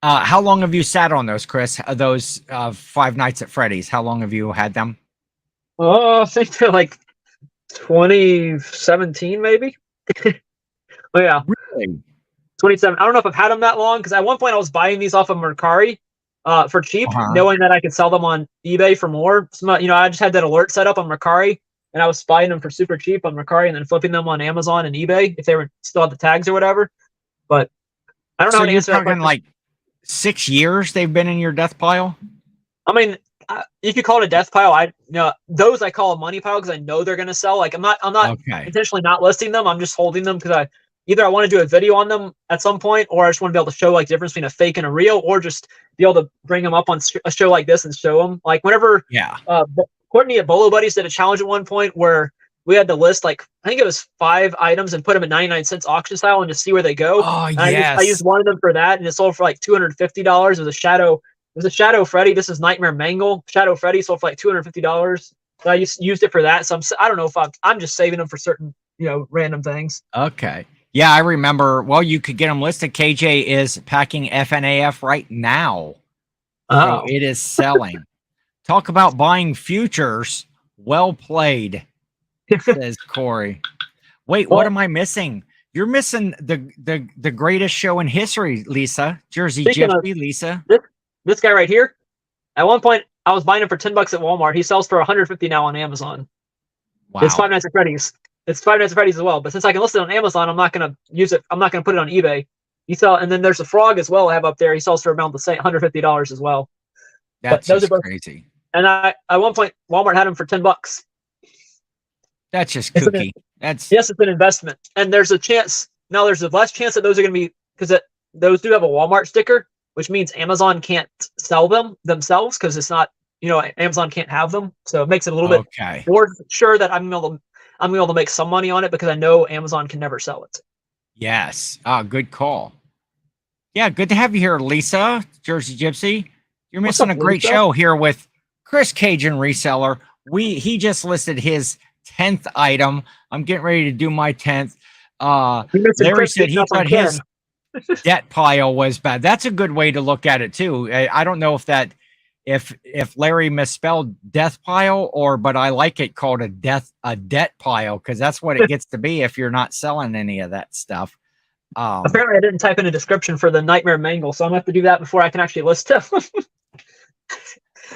How long have you sat on those, Chris? Those Five Nights at Freddy's. How long have you had them? Oh, I think they're like 2017, maybe. Oh yeah, Really? 27. I don't know if I've had them that long because at one point I was buying these off of Mercari for cheap, knowing that I could sell them on eBay for more. So, I just had that alert set up on Mercari, and I was buying them for super cheap on Mercari and then flipping them on Amazon and eBay if they were still had the tags or whatever. But I don't know how to answer that question. Like 6 years they've been in your death pile? I mean, if you call it a death pile, those I call a money pile because I know they're going to sell. Like I'm not intentionally not listing them. I'm just holding them because I want to do a video on them at some point, or I just want to be able to show like the difference between a fake and a real, or just be able to bring them up on a show like this and show them. Like whenever, Courtney at Bolo Buddies did a challenge at one point where we had to list like I think it was 5 items and put them at 99 cents auction style and just see where they go. Oh and yes. I used one of them for that, and it sold for like $250. It was a Shadow Freddy. This is Nightmare Mangle. Shadow Freddy sold for like $250. So I used it for that. So I don't know if I'm just saving them for certain random things. Okay. Yeah, I remember. Well, you could get them listed. KJ is packing FNAF right now. So it is selling. Talk about buying futures. Well played, says Corey. Wait, what am I missing? You're missing the greatest show in history, Lisa. Jersey Gypsy, Lisa. This guy right here. At one point, I was buying him for $10 at Walmart. He sells for $150 now on Amazon. Wow. It's Five Nights at Freddy's. It's Five Nights at Freddy's as well. But since I can list it on Amazon, I'm not going to use it. I'm not going to put it on eBay. And then there's a frog as well I have up there. He sells for about the same $150 as well. That's just crazy. And at one point, Walmart had him for $10. That's just kooky. Yes, it's an investment. And there's a chance. Now there's a less chance that those are going to be, because those do have a Walmart sticker, which means Amazon can't sell them themselves because it's not, Amazon can't have them. So it makes it a little bit more sure that I'm able to make some money on it because I know Amazon can never sell it. Yes. Good call. Yeah, good to have you here, Lisa, Jersey Gypsy. You're missing a great show here with Chris Cajun Reseller. He just listed his 10th item. I'm getting ready to do my 10th. Larry said he thought his debt pile was bad. That's a good way to look at it too. I don't know if Larry misspelled death pile but I like it called a debt pile because that's what it gets to be if you're not selling any of that stuff. Apparently I didn't type in a description for the Nightmare Mangle, so I'm gonna have to do that before I can actually list it.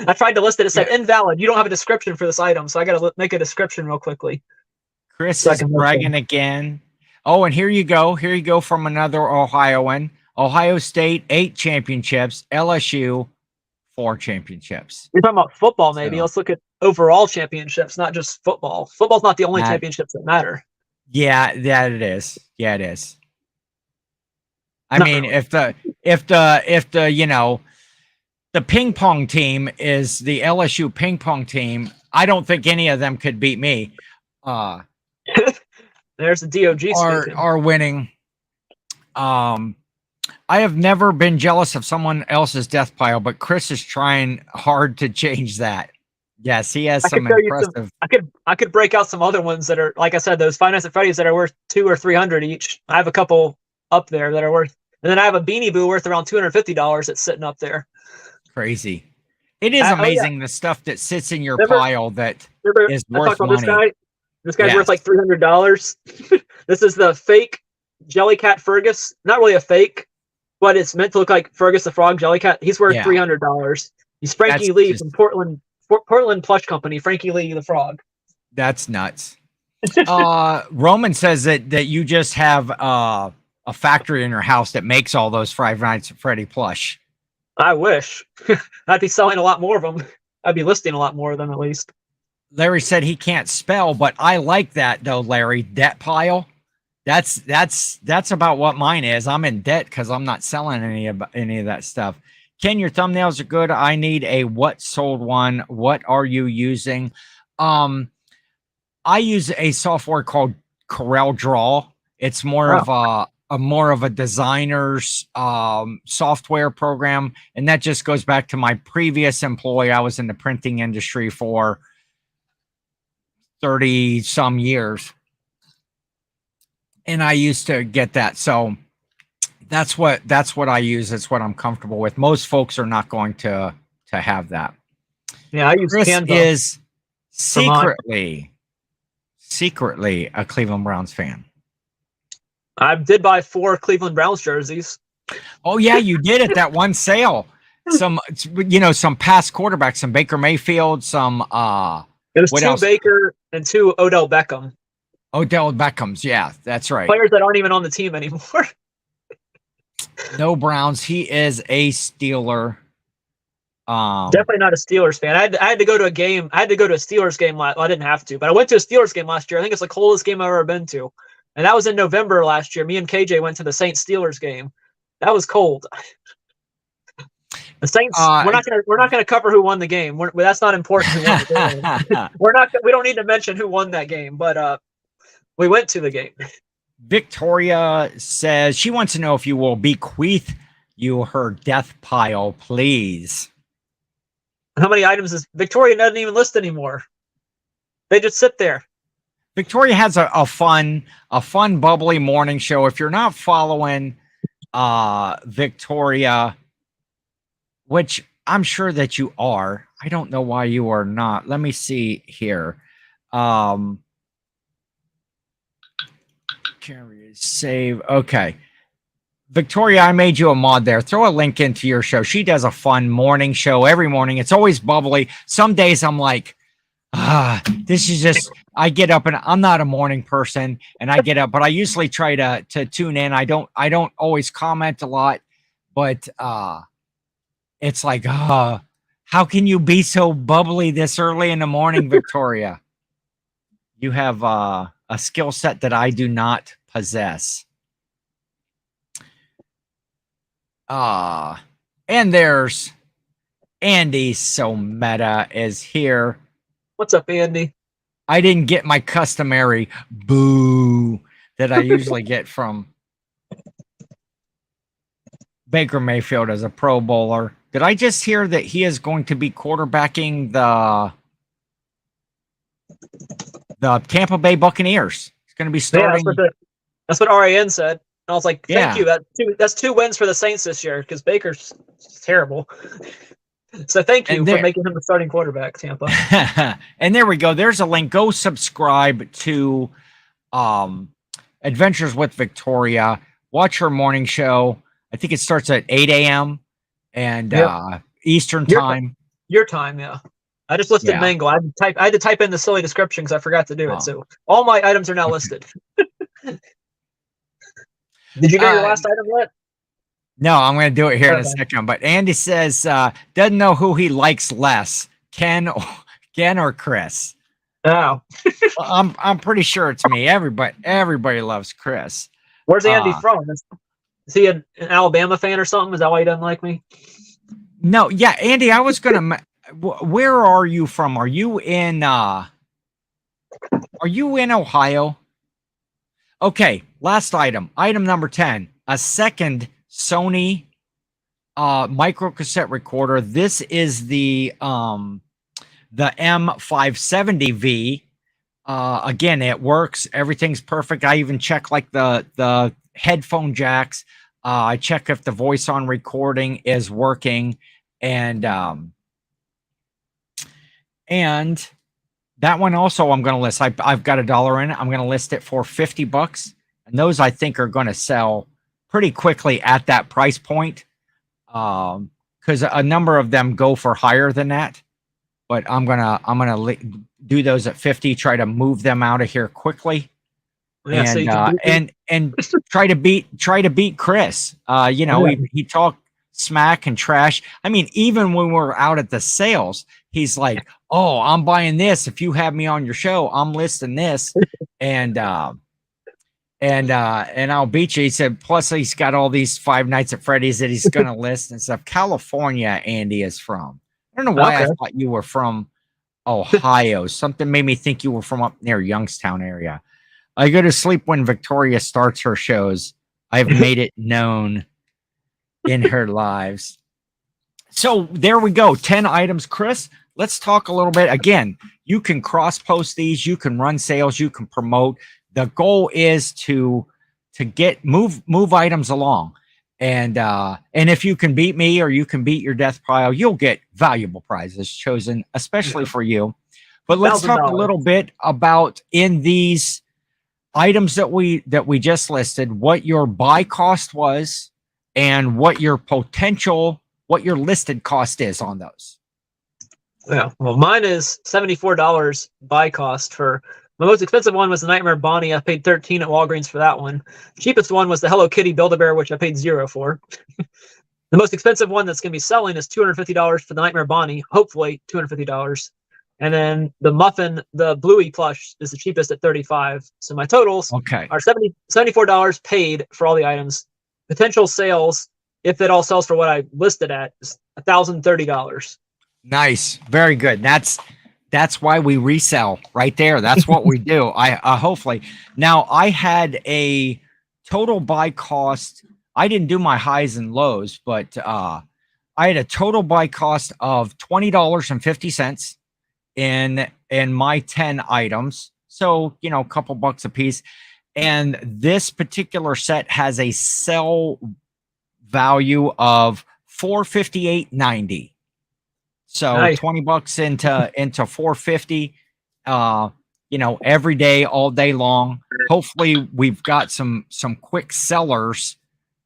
I tried to list it. It said invalid. You don't have a description for this item, so I got to make a description real quickly. Chris is bragging again. Oh, and here you go. Here you go from another Ohioan. Ohio State, 8 championships. LSU, 4 championships. You're talking about football, maybe. Let's look at overall championships, not just football. Football's not the only championships that matter. Yeah, it is. Yeah, it is. I mean, if the ping pong team is the LSU ping pong team, I don't think any of them could beat me. There's the DOG are winning. I have never been jealous of someone else's death pile, but Chris is trying hard to change that. Yes, he has some impressive. I could break out some other ones that are, like I said, those Five Nights at Freddy's that are worth $200 or $300 each. I have a couple up there that And then I have a Beanie Boo worth around $250 that's sitting up there. Crazy. It is amazing the stuff that sits in your pile that is worth money. This guy? This guy's Yes. worth like $300. This is the fake Jellycat Fergus. Not really a fake, but it's meant to look like Fergus the Frog Jellycat. He's worth $300. He's Frankie Lee from Portland Plush Company. Frankie Lee the Frog. That's nuts. Roman says that you just have a factory in your house that makes all those Five Nights at Freddy plush. I wish. I'd be selling a lot more of them. I'd be listing a lot more of them at least. Larry said he can't spell, but I like that though, Larry. Debt pile. That's about what mine is. I'm in debt because I'm not selling any of that stuff. Ken, your thumbnails are good. I need a what sold one. What are you using? I use a software called Corel Draw. It's more of a designer's software program, and that just goes back to my previous employee. I was in the printing industry for 30 some years, and I used to get that. So that's what I use. It's what I'm comfortable with. Most folks are not going to have that. Yeah, I use Chris Canva. Is secretly a Cleveland Browns fan. I did buy 4 Cleveland Browns jerseys. Oh yeah, you did at that one sale. Some past quarterbacks, some Baker Mayfield, some it was 2 Baker and 2 Odell Beckham. Odell Beckham's, yeah, that's right. Players that aren't even on the team anymore. No Browns. He is a Steeler. Definitely not a Steelers fan. I had to go to a game. I had to go to a Steelers game. I didn't have to, but I went to a Steelers game last year. I think it's the coldest game I've ever been to. And that was in November last year. Me and KJ went to the Saints Steelers game. That was cold. The Saints. We're not gonna cover who won the game. That's not important. Who won the game. We don't need to mention who won that game. But we went to the game. Victoria says she wants to know if you will bequeath you her death pile, please. How many items is Victoria doesn't even list anymore? They just sit there. Victoria has a fun, bubbly morning show. If you're not following Victoria, which I'm sure that you are, I don't know why you are not. Let me see here. Save. Okay. Victoria, I made you a mod there. Throw a link into your show. She does a fun morning show every morning. It's always bubbly. Some days I'm like, this is just, I get up and I'm not a morning person and I get up, but I usually try to tune in. I don't always comment a lot, but it's like, how can you be so bubbly this early in the morning, Victoria? You have a skill set that I do not possess. And there's Andy, so meta, is here. What's up, Andy? I didn't get my customary boo that I usually get from Baker Mayfield as a Pro Bowler. Did I just hear that he is going to be quarterbacking the Tampa Bay Buccaneers? He's going to be starting. Yeah, that's what RAN said. And I was like, thank you. That's 2 wins for the Saints this year because Baker's terrible. So thank you for making him the starting quarterback, Tampa. And there we go. There's a link. Go subscribe to Adventures with Victoria. Watch her morning show. I think it starts at 8 a.m. and Eastern time. Your time, yeah. I just listed Mango. I had to type in the silly description because I forgot to do it. So all my items are now listed. Did you get your last item yet? No, I'm going to do it here in a second. But Andy says doesn't know who he likes less, Ken or Chris. Oh, well, I'm pretty sure it's me. Everybody loves Chris. Where's Andy from? Is he an Alabama fan or something? Is that why he doesn't like me? No, yeah, Andy. I was gonna. Where are you from? Are you in Ohio? Okay, last item. Item number 10. A second Sony micro cassette recorder. This is the M570V. Again, it works. Everything's perfect. I even check like the headphone jacks. I check if the voice on recording is working, and that one also I'm going to list. I've got $1 in it. I'm going to list it for $50, and those I think are going to sell pretty quickly at that price point, because a number of them go for higher than that. But I'm gonna do those at 50. Try to move them out of here quickly, Yeah, so you can and try to beat Chris. You know, he talked smack and trash. I mean, even when we're out at the sales, he's like, "Oh, I'm buying this. If you have me on your show, I'm listing this," and I'll beat you. He said, plus he's got all these Five Nights at Freddy's that he's gonna list and stuff. California, Andy is from. I don't know why I thought you were from Ohio. Something made me think you were from up near Youngstown area. I go to sleep when Victoria starts her shows. I've made it known in her lives. So there we go. 10 items. Chris, let's talk a little bit. Again, you can cross-post these. You can run sales. You can promote. The goal is to get move items along. And if you can beat me or you can beat your death pile, you'll get valuable prizes chosen especially for you. But let's talk a little bit about in these items that we just listed, what your buy cost was and what your listed cost is on those. Yeah, well, mine is $74 buy cost for. My most expensive one was the Nightmare Bonnie. I paid $13 at Walgreens for that one. Cheapest one was the Hello Kitty Build-A-Bear, which I paid $0 for. The most expensive one that's going to be selling is $250 for the Nightmare Bonnie. Hopefully $250. And then the Muffin, the Bluey plush, is the cheapest at $35. So my totals are $74 paid for all the items. Potential sales, if it all sells for what I listed at, is $1,030. Nice, very good. That's why we resell right there. That's what we do. I hopefully now I had a total buy cost. I didn't do my highs and lows, but I had a total buy cost of $20.50 in my 10 items. So, you know, a couple bucks a piece. And this particular set has a sell value of $458.90. So nice. $20 into 450, you know, every day, all day long. Hopefully we've got some quick sellers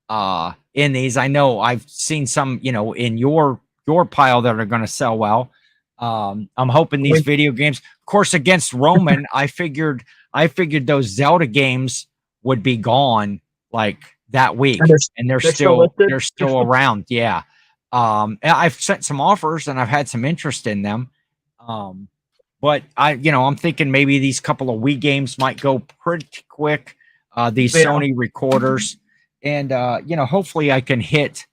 in these. I know I've seen some, you know, in your pile that are going to sell well. I'm hoping these video games, of course, against Roman, I figured those Zelda games would be gone like that week, and they're still around. Yeah. I've sent some offers and I've had some interest in them. But I'm thinking maybe these couple of Wii games might go pretty quick. These Sony recorders, and hopefully I can hit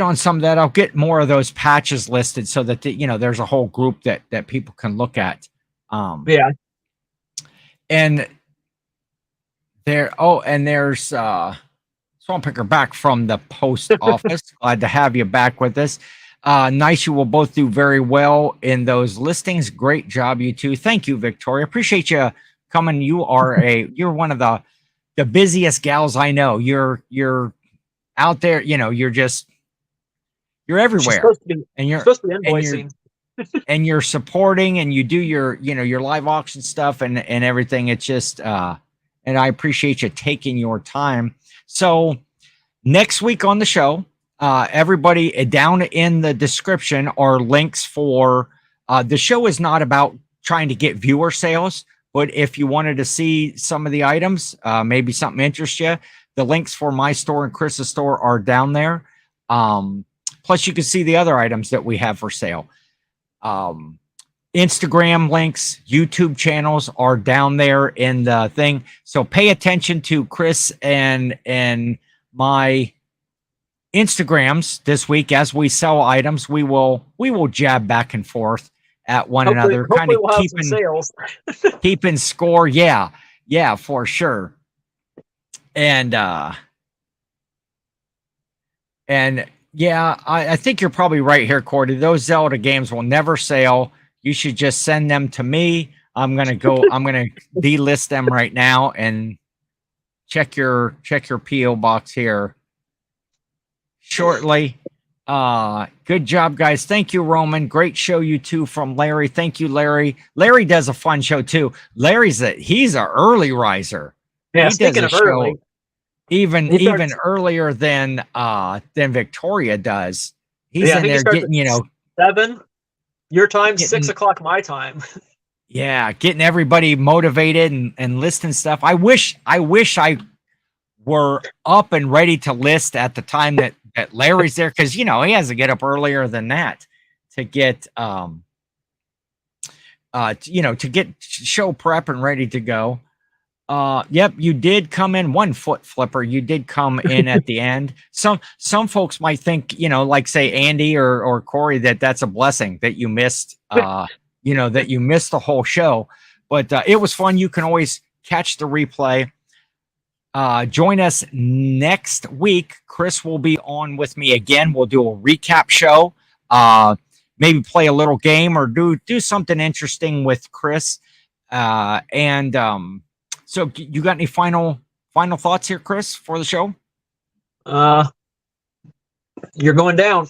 on some of that. I'll get more of those patches listed so that there's a whole group that people can look at. And there's Swamp Picker back from the post office. Glad to have you back with us. Nice. You will both do very well in those listings. Great job, you two. Thank you, Victoria. Appreciate you coming. You're one of the busiest gals I know. You're out there, you're everywhere. And you're supposed to be invoicing. And you're supporting, and you do your live auction stuff and everything. It's just and I appreciate you taking your time. So next week on the show, everybody, down in the description are links for the show. Is not about trying to get viewer sales, but if you wanted to see some of the items, maybe something interests you, the links for my store and Chris's store are down there. Plus you can see the other items that we have for sale. Instagram links, YouTube channels are down there in the thing. So pay attention to Chris and my Instagrams this week as we sell items. We will jab back and forth at one another, kind of keeping score. Yeah, for sure. And yeah, I think you're probably right here, Cordy. Those Zelda games will never sell. You should just send them to me. I'm gonna delist them right now and check your PO box here shortly. Good job, guys. Thank you, Roman. Great show, you two, from Larry. Thank you, Larry. Larry does a fun show too. He's an early riser. Yeah, He speaking does of early, even earlier than Victoria does. He's in there getting, 7 your time, 6 o'clock my time. Yeah, getting everybody motivated and listing stuff. I wish I were up and ready to list at the time that Larry's there, because he has to get up earlier than that to get to get show prep and ready to go. Yep, you did come in 1 foot flipper. You did come in at the end. Some folks might think, like say Andy or Corey, that's a blessing that you missed that you missed the whole show. But it was fun. You can always catch the replay. Join us next week. Chris will be on with me again. We'll do a recap show. Maybe play a little game or do something interesting with Chris. So you got any final thoughts here, Chris, for the show? You're going down.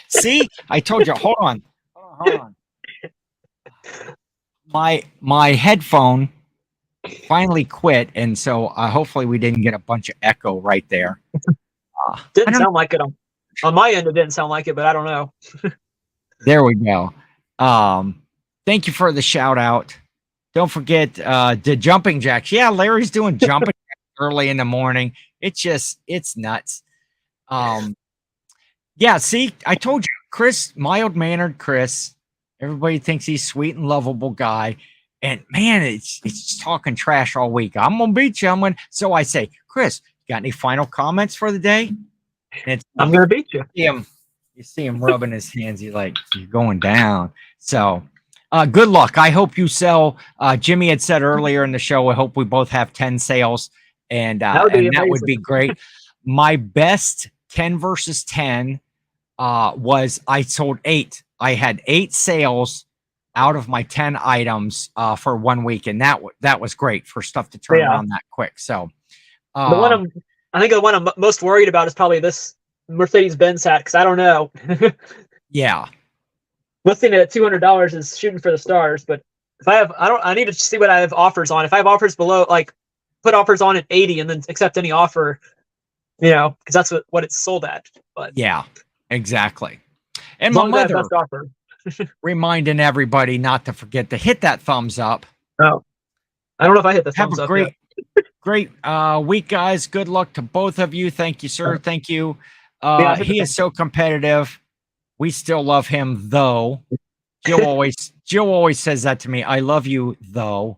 See, I told you. Hold on. My headphone finally quit, and so hopefully we didn't get a bunch of echo right there. Didn't sound like it on my end. It didn't sound like it, but I don't know. There we go. Thank you for the shout out. Don't forget the jumping jacks. Yeah, Larry's doing jumping jacks early in the morning. It's nuts. Yeah, see, I told you, Chris, mild-mannered Chris. Everybody thinks he's sweet and lovable guy. And man, it's talking trash all week. I'm gonna beat you. So I say, Chris, you got any final comments for the day? I'm gonna beat you. You see him rubbing his hands. He's like, you're going down. So good luck. I hope you sell. Jimmy had said earlier in the show, I hope we both have 10 sales, and that would be great. My best 10 versus 10 was I sold 8. I had 8 sales out of my 10 items for 1 week, and that was great for stuff to turn around that quick. So I think the one I'm most worried about is probably this Mercedes-Benz hat, because I don't know. Yeah. Listing it at $200 is shooting for the stars, but if I need to see what I have offers on. If I have offers below, like put offers on at 80 and then accept any offer, because that's what it's sold at. But yeah, exactly. And my mother reminding everybody not to forget to hit that thumbs up. Oh, I don't know if I hit the thumbs up. Have a great week, guys. Good luck to both of you. Thank you, sir. Thank you. He is so competitive. We still love him, though. Jill always says that to me. I love you, though.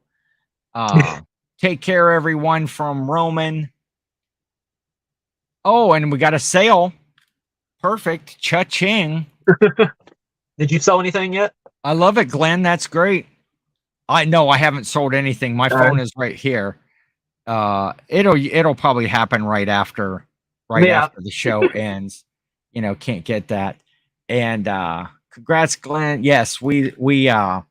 Take care, everyone, from Roman. Oh, and we got a sale. Perfect. Cha-ching. Did you sell anything yet? I love it, Glenn. That's great. I haven't sold anything. My phone is right here. It'll probably happen right after the show ends. Can't get that. And congrats, Glenn. Yes, we all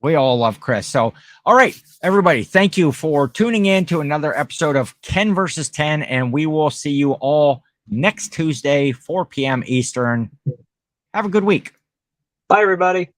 love Chris. So, all right, everybody, thank you for tuning in to another episode of Ken versus 10, and we will see you all next Tuesday, 4 p.m. Eastern. Have a good week. Bye, everybody.